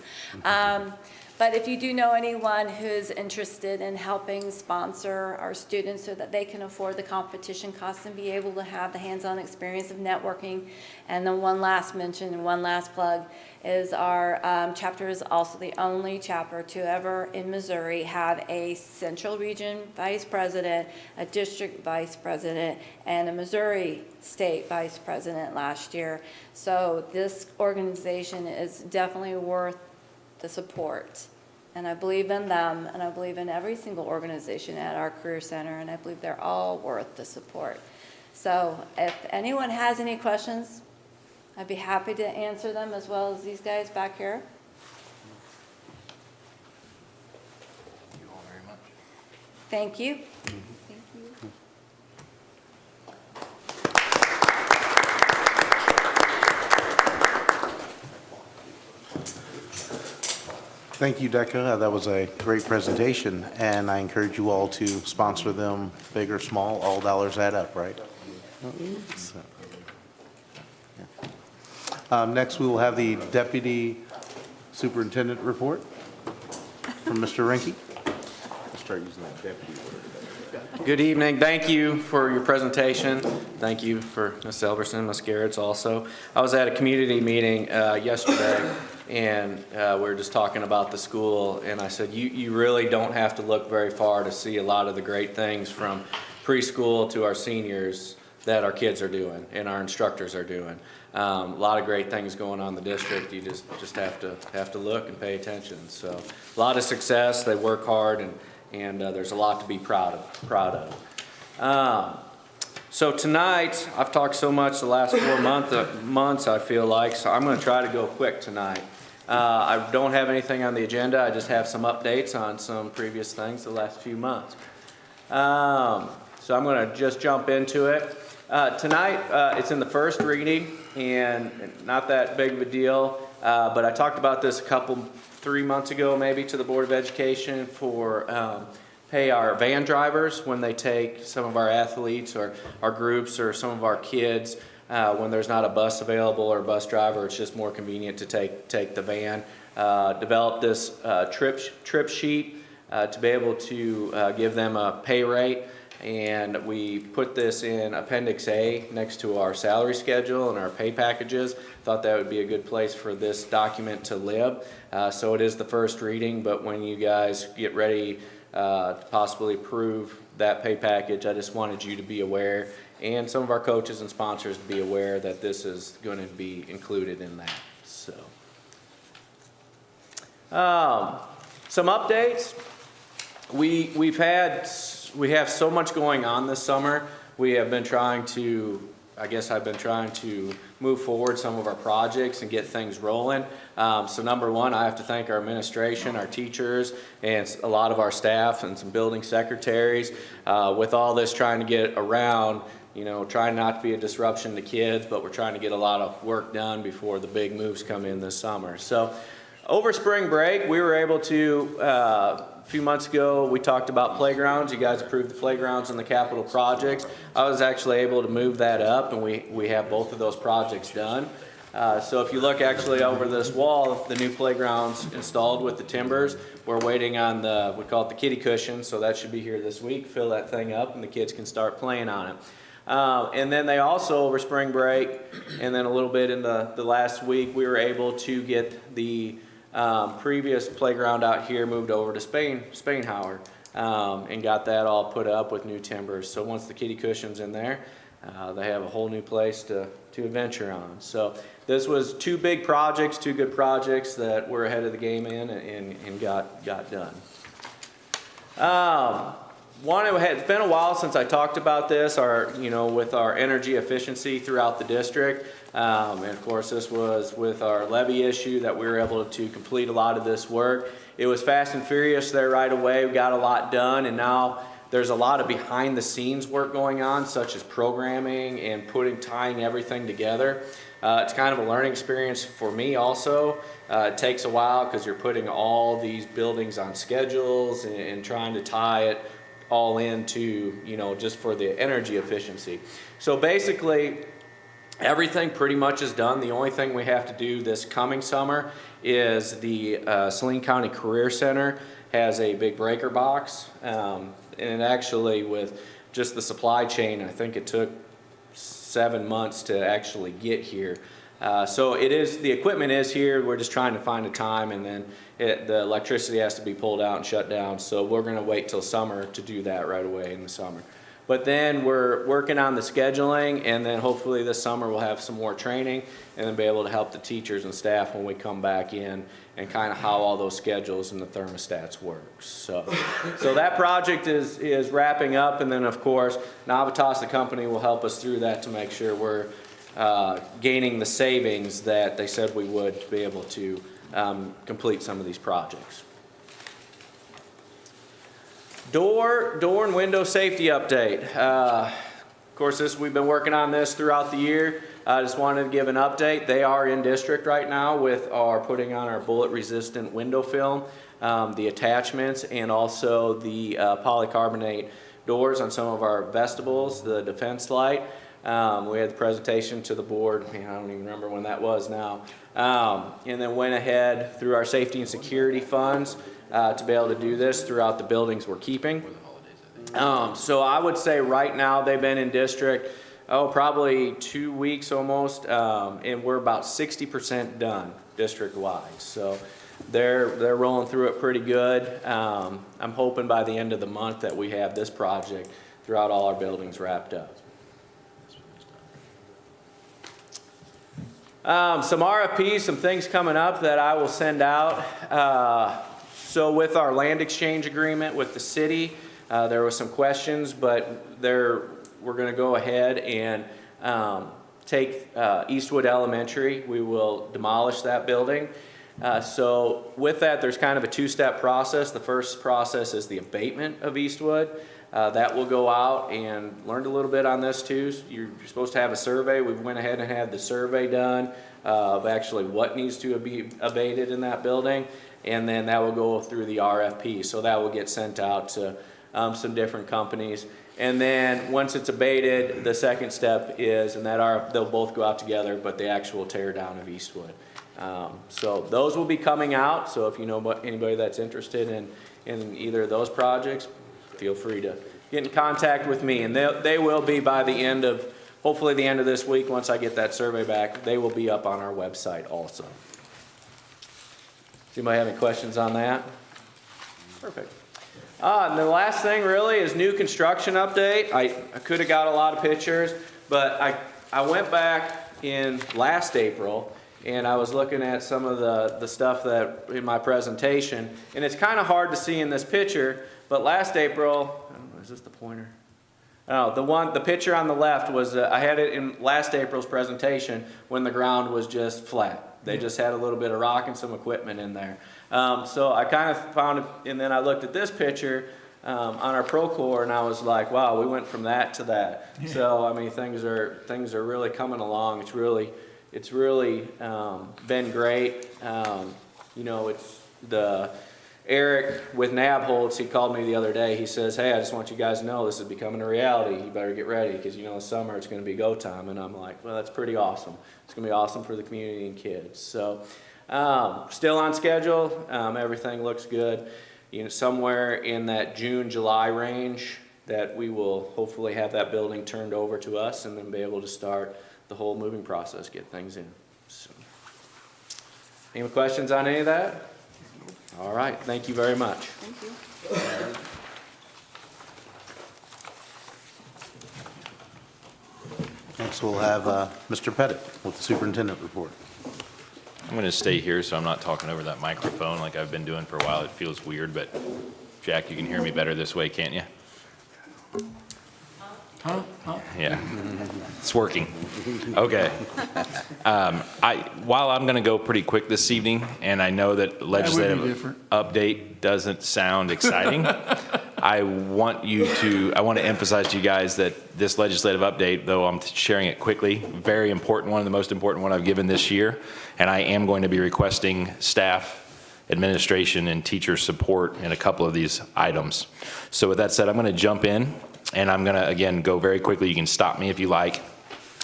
But if you do know anyone who's interested in helping sponsor our students so that they can afford the competition costs and be able to have the hands-on experience of networking. And then one last mention and one last plug is our chapter is also the only chapter to ever in Missouri have a Central Region Vice President, a District Vice President, and a Missouri State Vice President last year. So this organization is definitely worth the support. And I believe in them, and I believe in every single organization at our Career Center, and I believe they're all worth the support. So if anyone has any questions, I'd be happy to answer them, as well as these guys back here. Thank you all very much. Thank you. Thank you, Decca. That was a great presentation, and I encourage you all to sponsor them, big or small, all dollars add up, right? So, yeah. Next, we will have the Deputy Superintendent report from Mr. Rinke. Let's start using that deputy word. Good evening. Thank you for your presentation. Thank you for Ms. Elberson, Ms. Garretts also. I was at a community meeting yesterday, and we were just talking about the school, and I said, you really don't have to look very far to see a lot of the great things from preschool to our seniors that our kids are doing and our instructors are doing. A lot of great things going on in the district. You just have to look and pay attention. So a lot of success. They work hard, and there's a lot to be proud of. So tonight, I've talked so much the last 4 months, I feel like, so I'm going to try to go quick tonight. I don't have anything on the agenda. I just have some updates on some previous things the last few months. So I'm going to just jump into it. Tonight, it's in the first reading, and not that big of a deal, but I talked about this 3 months ago maybe to the Board of Education for pay our van drivers when they take some of our athletes or our groups or some of our kids when there's not a bus available or a bus driver. It's just more convenient to take the van. Develop this trip sheet to be able to give them a pay rate, and we put this in Appendix A next to our salary schedule and our pay packages. Thought that would be a good place for this document to live. So it is the first reading, but when you guys get ready to possibly approve that pay package, I just wanted you to be aware, and some of our coaches and sponsors to be aware that this is going to be included in that. So, some updates. We have so much going on this summer. We have been trying to, I've been trying to move forward some of our projects and get things rolling. So number one, I have to thank our administration, our teachers, and a lot of our staff and some building secretaries. With all this trying to get around, trying not to be a disruption to kids, but we're trying to get a lot of work done before the big moves come in this summer. So over spring break, we were able to, a few months ago, we talked about playgrounds. You guys approved the playgrounds and the capital projects. I was actually able to move that up, and we have both of those projects done. So if you look actually over this wall, the new playground's installed with the timbers. We're waiting on we call it the kiddie cushion, so that should be here this week. Fill that thing up, and the kids can start playing on it. And then they also, over spring break, and then a little bit in the last week, we were able to get the previous playground out here moved over to Spainhauer, and got that all put up with new timbers. So once the kiddie cushion's in there, they have a whole new place to adventure on. So this was two big projects, two good projects that we're ahead of the game in and got done. It's been a while since I talked about this, with our energy efficiency throughout the district. And of course, this was with our levy issue that we were able to complete a lot of this work. It was fast and furious there right away. We got a lot done, and now there's a lot of behind the scenes work going on, such as programming and tying everything together. It's kind of a learning experience for me also. It takes a while because you're putting all these buildings on schedules and trying to tie it all into, just for the energy efficiency. So basically, everything pretty much is done. The only thing we have to do this coming summer is the Saline County Career Center has a big breaker box. And actually, with just the supply chain, I think it took 7 months to actually get here. So the equipment is here. We're just trying to find a time, and then the electricity has to be pulled out and shut down. So we're going to wait till summer to do that right away in the summer. But then we're working on the scheduling, and then hopefully this summer we'll have some more training and then be able to help the teachers and staff when we come back in and kind of how all those schedules and the thermostats work. So that project is wrapping up, and then of course Navitas, the company, will help us through that to make sure we're gaining the savings that they said we would to be able to complete some of these projects. Door and window safety update. Of course, we've been working on this throughout the year. I just wanted to give an update. They are in district right now with putting on our bullet resistant window film, the attachments, and also the polycarbonate doors on some of our vestibules, the defense light. We had the presentation to the board. I don't even remember when that was now. And then went ahead through our safety and security funds to be able to do this throughout the buildings we're keeping. So I would say right now they've been in district, probably 2 weeks almost, and we're about 60% done district-wide. So they're rolling through it pretty good. I'm hoping by the end of the month that we have this project throughout all our buildings wrapped up. Some RFPs, some things coming up that I will send out. So with our land exchange agreement with the city, there were some questions, but we're going to go ahead and take Eastwood Elementary. We will demolish that building. So with that, there's kind of a two-step process. The first process is the abatement of Eastwood. That will go out, and learned a little bit on this too. You're supposed to have a survey. We went ahead and had the survey done of actually what needs to be abated in that building, and then that will go through the RFP. So that will get sent out to some different companies. And then once it's abated, the second step is, and they'll both go out together, but the actual tear down of Eastwood. So those will be coming out. So if you know anybody that's interested in either of those projects, feel free to get in contact with me, and they will be by the end of, hopefully the end of this week, once I get that survey back, they will be up on our website also. Does anybody have any questions on that? Perfect. And the last thing really is new construction update. I could have got a lot of pictures, but I went back in last April and I was looking at some of the stuff that in my presentation, and it's kind of hard to see in this picture. But last April, I don't know, is this the pointer? Oh, the picture on the left was, I had it in last April's presentation when the ground was just flat. They just had a little bit of rock and some equipment in there. So I kind of found it, and then I looked at this picture on our Procore, and I was like, wow, we went from that to that. Yeah. So I mean, things are really coming along. It's really been great. It's Eric with Nabholz, he called me the other day. He says, hey, I just want you guys to know this is becoming a reality. You better get ready because, this summer it's going to be go time. And I'm like, well, that's pretty awesome. It's going to be awesome for the community and kids. So still on schedule. Everything looks good. Somewhere in that June, July range, that we will hopefully have that building turned over to us and then be able to start the whole moving process, get things in. So, any questions on any of that? All right, thank you very much. Thank you. Next, we'll have Mr. Pettit with the superintendent report. I'm going to stay here so I'm not talking over that microphone like I've been doing for a while. It feels weird, but Jack, you can hear me better this way, can't you? Huh? Yeah, it's working. Okay. While I'm going to go pretty quick this evening, and I know that legislative different. update doesn't sound exciting, I want to emphasize to you guys that this legislative update, though I'm sharing it quickly, very important, one of the most important one I've given this year, and I am going to be requesting staff, administration, and teacher support in a couple of these items. So with that said, I'm going to jump in, and I'm going to, again, go very quickly. You can stop me if you like.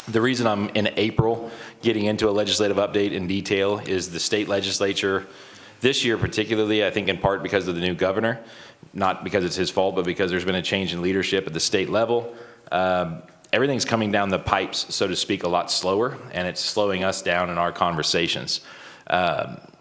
The reason I'm in April getting into a legislative update in detail is the state legislature, this year particularly, I think in part because of the new governor, not because it's his fault, but because there's been a change in leadership at the state level. Everything's coming down the pipes, so to speak, a lot slower, and it's slowing us down in our conversations.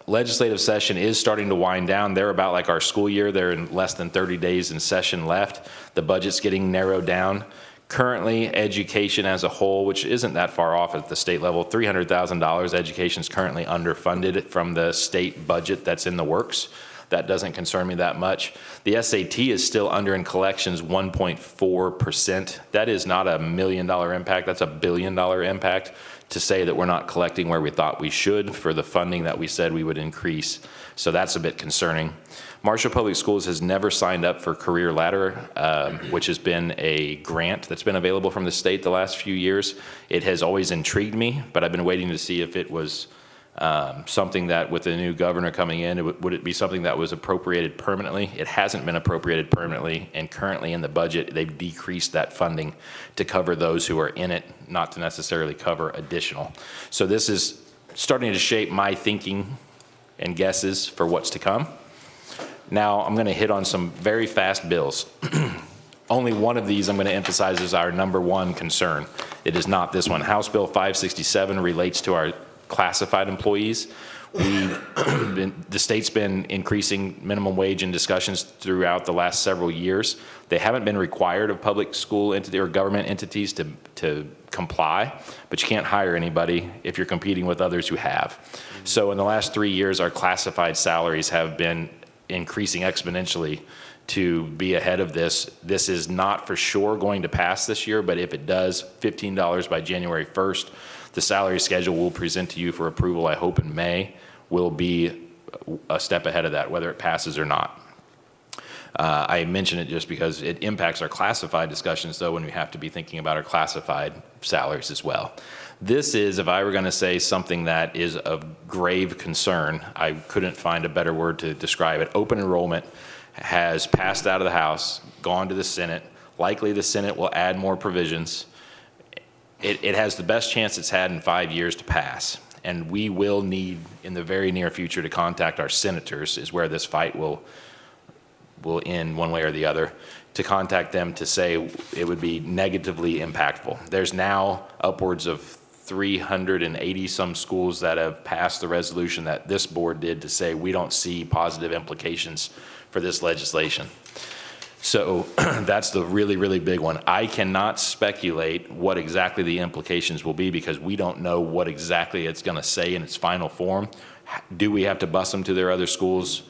Legislative session is starting to wind down. They're about like our school year. They're in less than 30 days in session left. The budget's getting narrowed down. Currently, education as a whole, which isn't that far off at the state level, $300,000, education is currently underfunded from the state budget that's in the works. That doesn't concern me that much. The SAT is still under in collections 1.4%. That is not a $1 million impact, that's a $1 billion impact to say that we're not collecting where we thought we should for the funding that we said we would increase. So that's a bit concerning. Marshall Public Schools has never signed up for Career Ladder, which has been a grant that's been available from the state the last few years. It has always intrigued me, but I've been waiting to see if it was something that with the new governor coming in, would it be something that was appropriated permanently? It hasn't been appropriated permanently, and currently in the budget, they've decreased that funding to cover those who are in it, not to necessarily cover additional. So this is starting to shape my thinking and guesses for what's to come. Now, I'm going to hit on some very fast bills. Only one of these I'm going to emphasize is our number one concern. It is not this one. House Bill 567 relates to our classified employees. The state's been increasing minimum wage in discussions throughout the last several years. They haven't been required of public school entity or government entities to comply, but you can't hire anybody if you're competing with others who have. So in the last 3 years, our classified salaries have been increasing exponentially to be ahead of this. This is not for sure going to pass this year, but if it does, $15 by January 1st. The salary schedule we'll present to you for approval, I hope in May, will be a step ahead of that, whether it passes or not. I mention it just because it impacts our classified discussions, though, when we have to be thinking about our classified salaries as well. This is, if I were going to say something that is of grave concern, I couldn't find a better word to describe it. Open enrollment has passed out of the House, gone to the Senate. Likely the Senate will add more provisions. It has the best chance it's had in 5 years to pass. And we will need, in the very near future, to contact our senators, is where this fight will end one way or the other, to contact them to say it would be negatively impactful. There's now upwards of 380 some schools that have passed the resolution that this board did to say we don't see positive implications for this legislation. So that's the really, really big one. I cannot speculate what exactly the implications will be because we don't know what exactly it's going to say in its final form. Do we have to bus them to their other schools?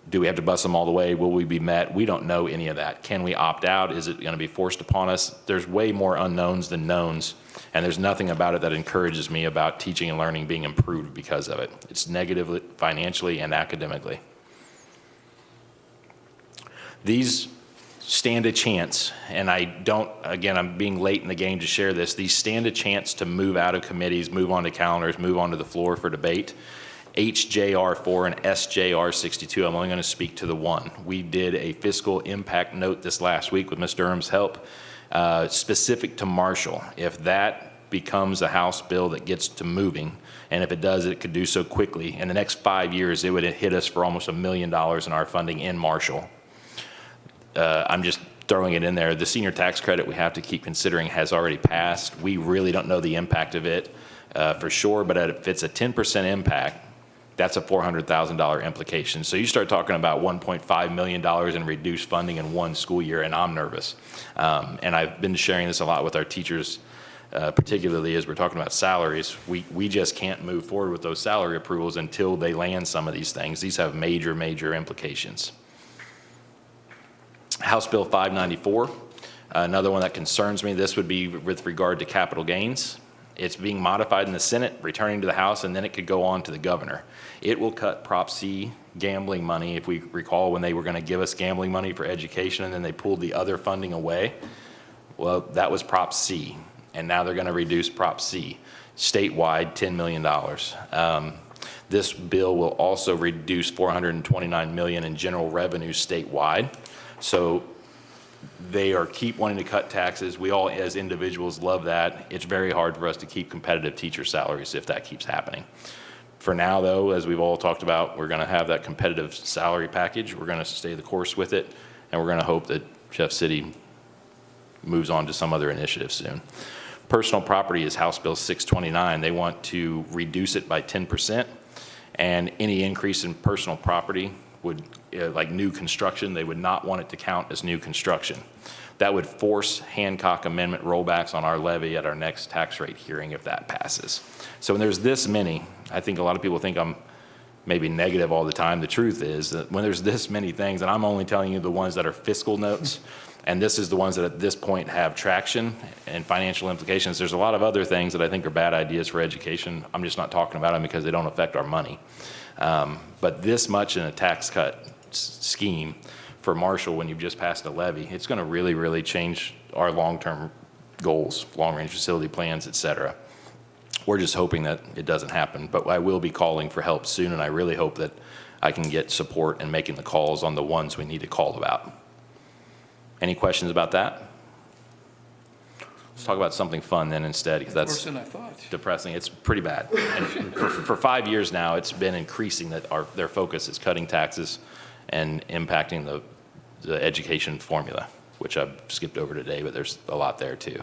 Do we have to bus them all the way? Will we be met? We don't know any of that. Can we opt out? Is it going to be forced upon us? There's way more unknowns than knowns, and there's nothing about it that encourages me about teaching and learning being improved because of it. It's negative financially and academically. These stand a chance, and I don't, again, I'm being late in the game to share this, these stand a chance to move out of committees, move on to calendars, move on to the floor for debate. HJR 4 and SJR 62, I'm only going to speak to the one. We did a fiscal impact note this last week with Ms. Durham's help, specific to Marshall. If that becomes a House bill that gets to moving, and if it does, it could do so quickly. In the next 5 years, it would hit us for almost $1 million in our funding in Marshall. I'm just throwing it in there. The senior tax credit we have to keep considering has already passed. We really don't know the impact of it for sure, but if it's a 10% impact, that's a $400,000 implication. So you start talking about $1.5 million in reduced funding in one school year, and I'm nervous. And I've been sharing this a lot with our teachers, particularly as we're talking about salaries. We just can't move forward with those salary approvals until they land some of these things. These have major, major implications. House Bill 594, another one that concerns me. This would be with regard to capital gains. It's being modified in the Senate, returning to the House, and then it could go on to the governor. It will cut Prop C gambling money. If we recall when they were going to give us gambling money for education and then they pulled the other funding away, well, that was Prop C. And now they're going to reduce Prop C. Statewide, $10 million. This bill will also reduce $429 million in general revenue statewide. So they keep wanting to cut taxes. We all, as individuals, love that. It's very hard for us to keep competitive teacher salaries if that keeps happening. For now, though, as we've all talked about, we're going to have that competitive salary package. We're going to stay the course with it, and we're going to hope that Jeff City moves on to some other initiative soon. Personal property is House Bill 629. They want to reduce it by 10%, and any increase in personal property would, like new construction, they would not want it to count as new construction. That would force Hancock Amendment rollbacks on our levy at our next tax rate hearing if that passes. So when there's this many, I think a lot of people think I'm maybe negative all the time. The truth is that when there's this many things, and I'm only telling you the ones that are fiscal notes, and this is the ones that at this point have traction and financial implications. There's a lot of other things that I think are bad ideas for education. I'm just not talking about them because they don't affect our money. But this much in a tax cut scheme for Marshall when you've just passed a levy, it's going to really, really change our long-term goals, long-range facility plans, et cetera. We're just hoping that it doesn't happen, but I will be calling for help soon, and I really hope that I can get support in making the calls on the ones we need to call about. Any questions about that? Let's talk about something fun then instead, because that's Worse than I thought. depressing. It's pretty bad. And for 5 years now, it's been increasing that their focus is cutting taxes and impacting the education formula, which I've skipped over today, but there's a lot there too.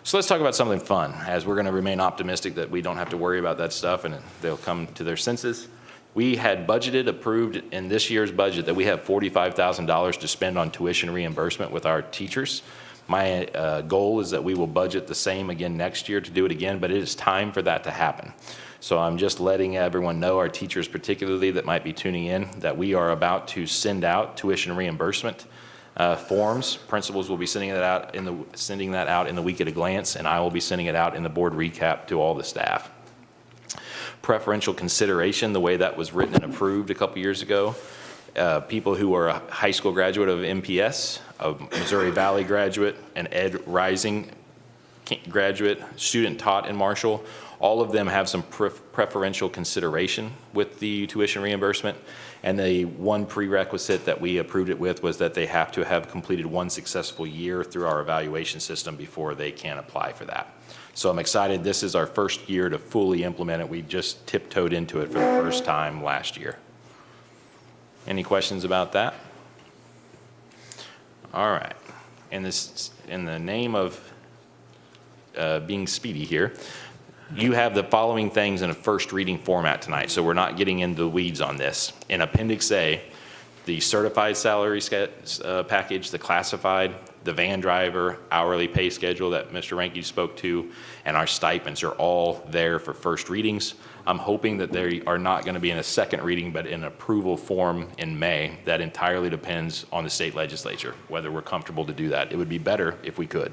So let's talk about something fun, as we're going to remain optimistic that we don't have to worry about that stuff and they'll come to their senses. We had budgeted, approved in this year's budget that we have $45,000 to spend on tuition reimbursement with our teachers. My goal is that we will budget the same again next year to do it again, but it is time for that to happen. So I'm just letting everyone know, our teachers particularly that might be tuning in, that we are about to send out tuition reimbursement forms. Principals will be sending that out in the week at a glance, and I will be sending it out in the board recap to all the staff. Preferential consideration, the way that was written and approved a couple years ago, people who are a high school graduate of MPS, a Missouri Valley graduate, an Ed Rising graduate, student taught in Marshall, all of them have some preferential consideration with the tuition reimbursement. And the one prerequisite that we approved it with was that they have to have completed one successful year through our evaluation system before they can apply for that. So I'm excited. This is our first year to fully implement it. We just tiptoed into it for the first time last year. Any questions about that? All right. In the name of being speedy here, you have the following things in a first reading format tonight, so we're not getting into the weeds on this. In Appendix A, the certified salary package, the classified, the van driver hourly pay schedule that Mr. Ranke spoke to, and our stipends are all there for first readings. I'm hoping that they are not going to be in a second reading, but in approval form in May. That entirely depends on the state legislature, whether we're comfortable to do that. It would be better if we could.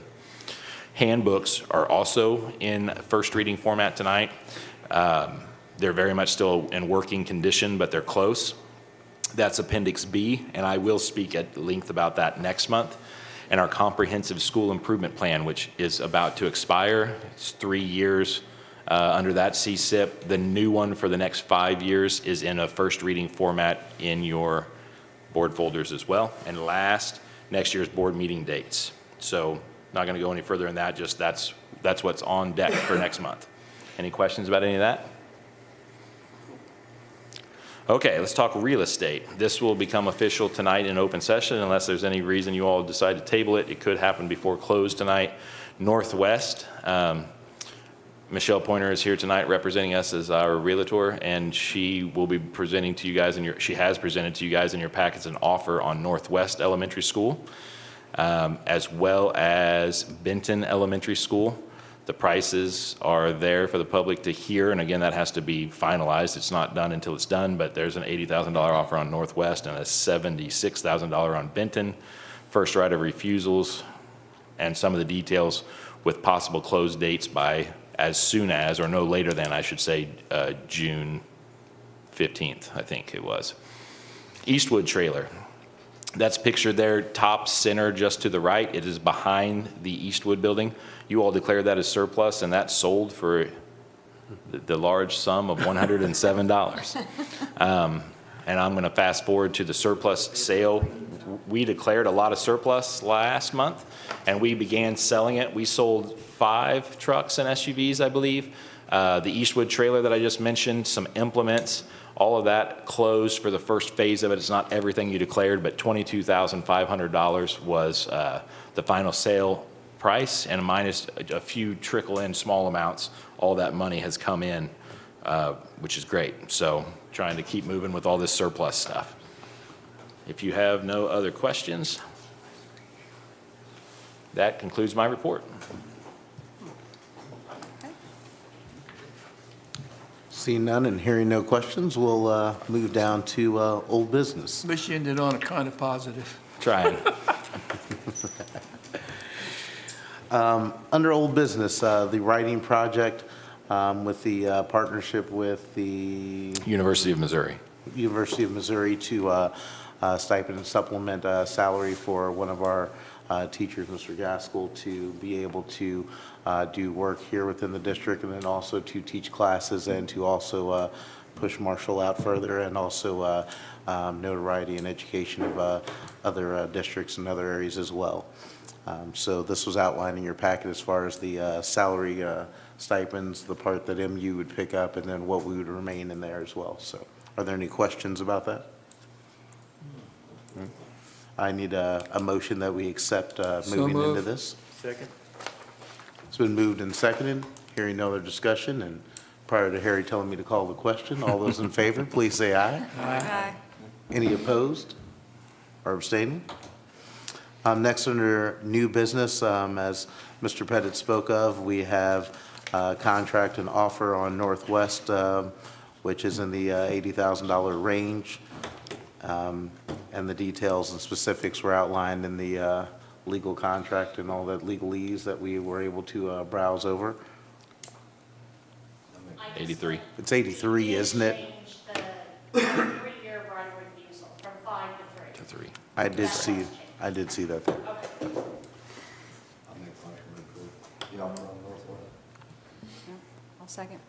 Handbooks are also in first reading format tonight. They're very much still in working condition, but they're close. That's Appendix B, and I will speak at length about that next month. And our comprehensive school improvement plan, which is about to expire. It's 3 years under that CSIP. The new one for the next 5 years is in a first reading format in your board folders as well. And last, next year's board meeting dates. So not going to go any further in that, just that's what's on deck for next month. Any questions about any of that? Okay, let's talk real estate. This will become official tonight in open session unless there's any reason you all decide to table it. It could happen before close tonight. Northwest, Michelle Pointer is here tonight representing us as our realtor, and she will be presenting to you guys she has presented to you guys in your packets an offer on Northwest Elementary School, as well as Benton Elementary School. The prices are there for the public to hear, and again, that has to be finalized. It's not done until it's done, but there's an $80,000 offer on Northwest and a $76,000 on Benton. First right of refusals and some of the details with possible close dates by as soon as, or no later than, I should say, June 15th, I think it was. Eastwood Trailer. That's pictured there, top center just to the right. It is behind the Eastwood building. You all declared that as surplus, and that sold for the large sum of $107. And I'm going to fast forward to the surplus sale. We declared a lot of surplus last month, and we began selling it. We sold 5 trucks and SUVs, I believe. The Eastwood trailer that I just mentioned, some implements, all of that closed for the first phase of it. It's not everything you declared, but $22,500 was the final sale price, and minus a few trickle-in small amounts, all that money has come in, which is great. So trying to keep moving with all this surplus stuff. If you have no other questions, that concludes my report. Seeing none and hearing no questions, we'll move down to old business. Wish you ended on a kind of positive. Trying. Under old business, the writing project with the partnership with the University of Missouri. University of Missouri to stipend and supplement salary for one of our teachers, Mr. Gaskell, to be able to do work here within the district, and then also to teach classes and to also push Marshall out further, and also notoriety and education of other districts and other areas as well. So this was outlined in your packet as far as the salary stipends, the part that MU would pick up, and then what we would remain in there as well. So are there any questions about that? I need a motion that we accept moving into this. Second. It's been moved and seconded. Hearing no other discussion, and prior to Harry telling me to call the question, all those in favor, please say aye. Aye. Any opposed or abstaining? Next, under new business, as Mr. Pettit spoke of, we have contract and offer on Northwest, which is in the $80,000 range. And the details and specifics were outlined in the legal contract and all that legalese that we were able to browse over. 83. It's 83, isn't it? Change the 3-year right of refusal from 5 to 3. To 3. I did see that there. I'll second.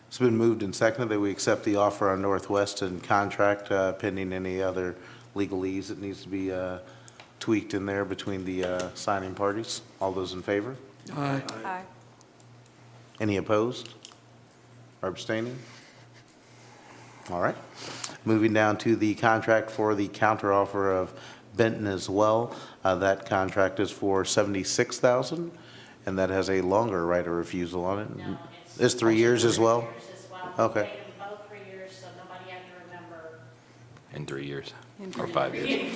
It's been moved and seconded that we accept the offer on Northwest and contract pending any other legalese that needs to be tweaked in there between the signing parties. All those in favor? Aye. Aye. Any opposed or abstaining? All right. Moving down to the contract for the counteroffer of Benton as well. That contract is for $76,000, and that has a longer right of refusal on it. No, It's 3 years as well? As well. Okay. We paid them both 3 years, so nobody had to remember. In 3 years, or 5 years.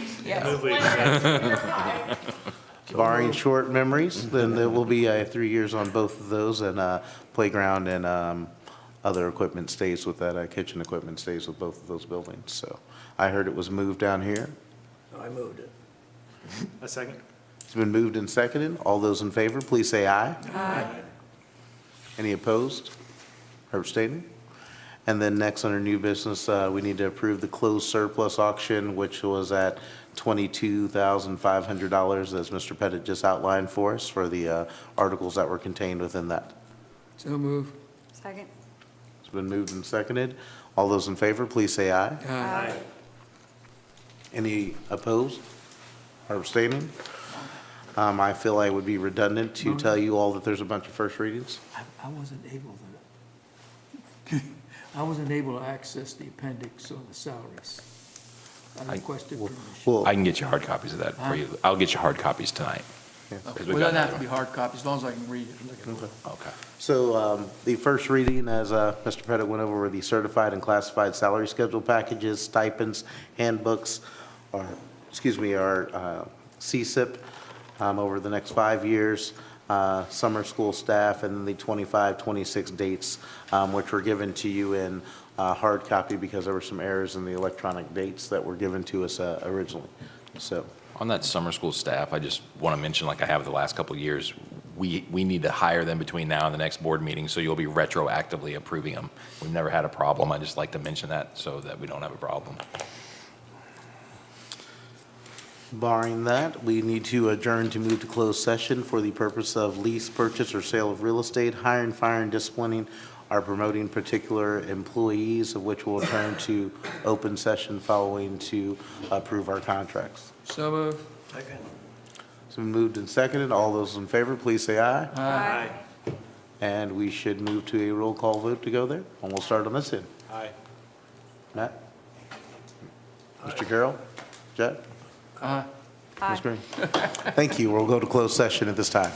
Barring short memories, then there will be 3 years on both of those, and playground and other equipment stays with that, kitchen equipment stays with both of those buildings. So I heard it was moved down here. I moved it. A second. It's been moved and seconded. All those in favor, please say aye. Aye. Any opposed or abstaining? And then next, under new business, we need to approve the closed surplus auction, which was at $22,500, as Mr. Pettit just outlined for us, for the articles that were contained within that. So move. Second. It's been moved and seconded. All those in favor, please say aye. Aye. Any opposed or abstaining? I feel I would be redundant to tell you all that there's a bunch of first readings. I wasn't able to, I wasn't able to access the appendix on the salaries. I requested permission. Well, I can get you hard copies of that for you. I'll get you hard copies tonight. Okay. 'Cause Well, we it got doesn't have that to be hard copy, as long as I can read it and look at it. Okay. So the first reading, as Mr. Pettit went over, were the certified and classified salary schedule packages, stipends, handbooks, or, our CSIP over the next 5 years, summer school staff, and the 25, 26 dates, which were given to you in hard copy because there were some errors in the electronic dates that were given to us originally. So, On that summer school staff, I just want to mention, like I have the last couple of years, we need to hire them between now and the next board meeting, so you'll be retroactively approving them. We've never had a problem. I just like to mention that so that we don't have a problem. barring that, we need to adjourn to move to closed session for the purpose of lease, purchase, or sale of real estate, hiring, firing, disciplining, or promoting particular employees, of which we'll return to open session following to approve our contracts. So moved. Second. It's been moved and seconded. All those in favor, please say aye. Aye. And we should move to a roll call vote to go there. And we'll start on this end. Aye. Matt? Mr. Carroll? Jet? Aye. Ms. Green? Thank you. We'll go to closed session at this time.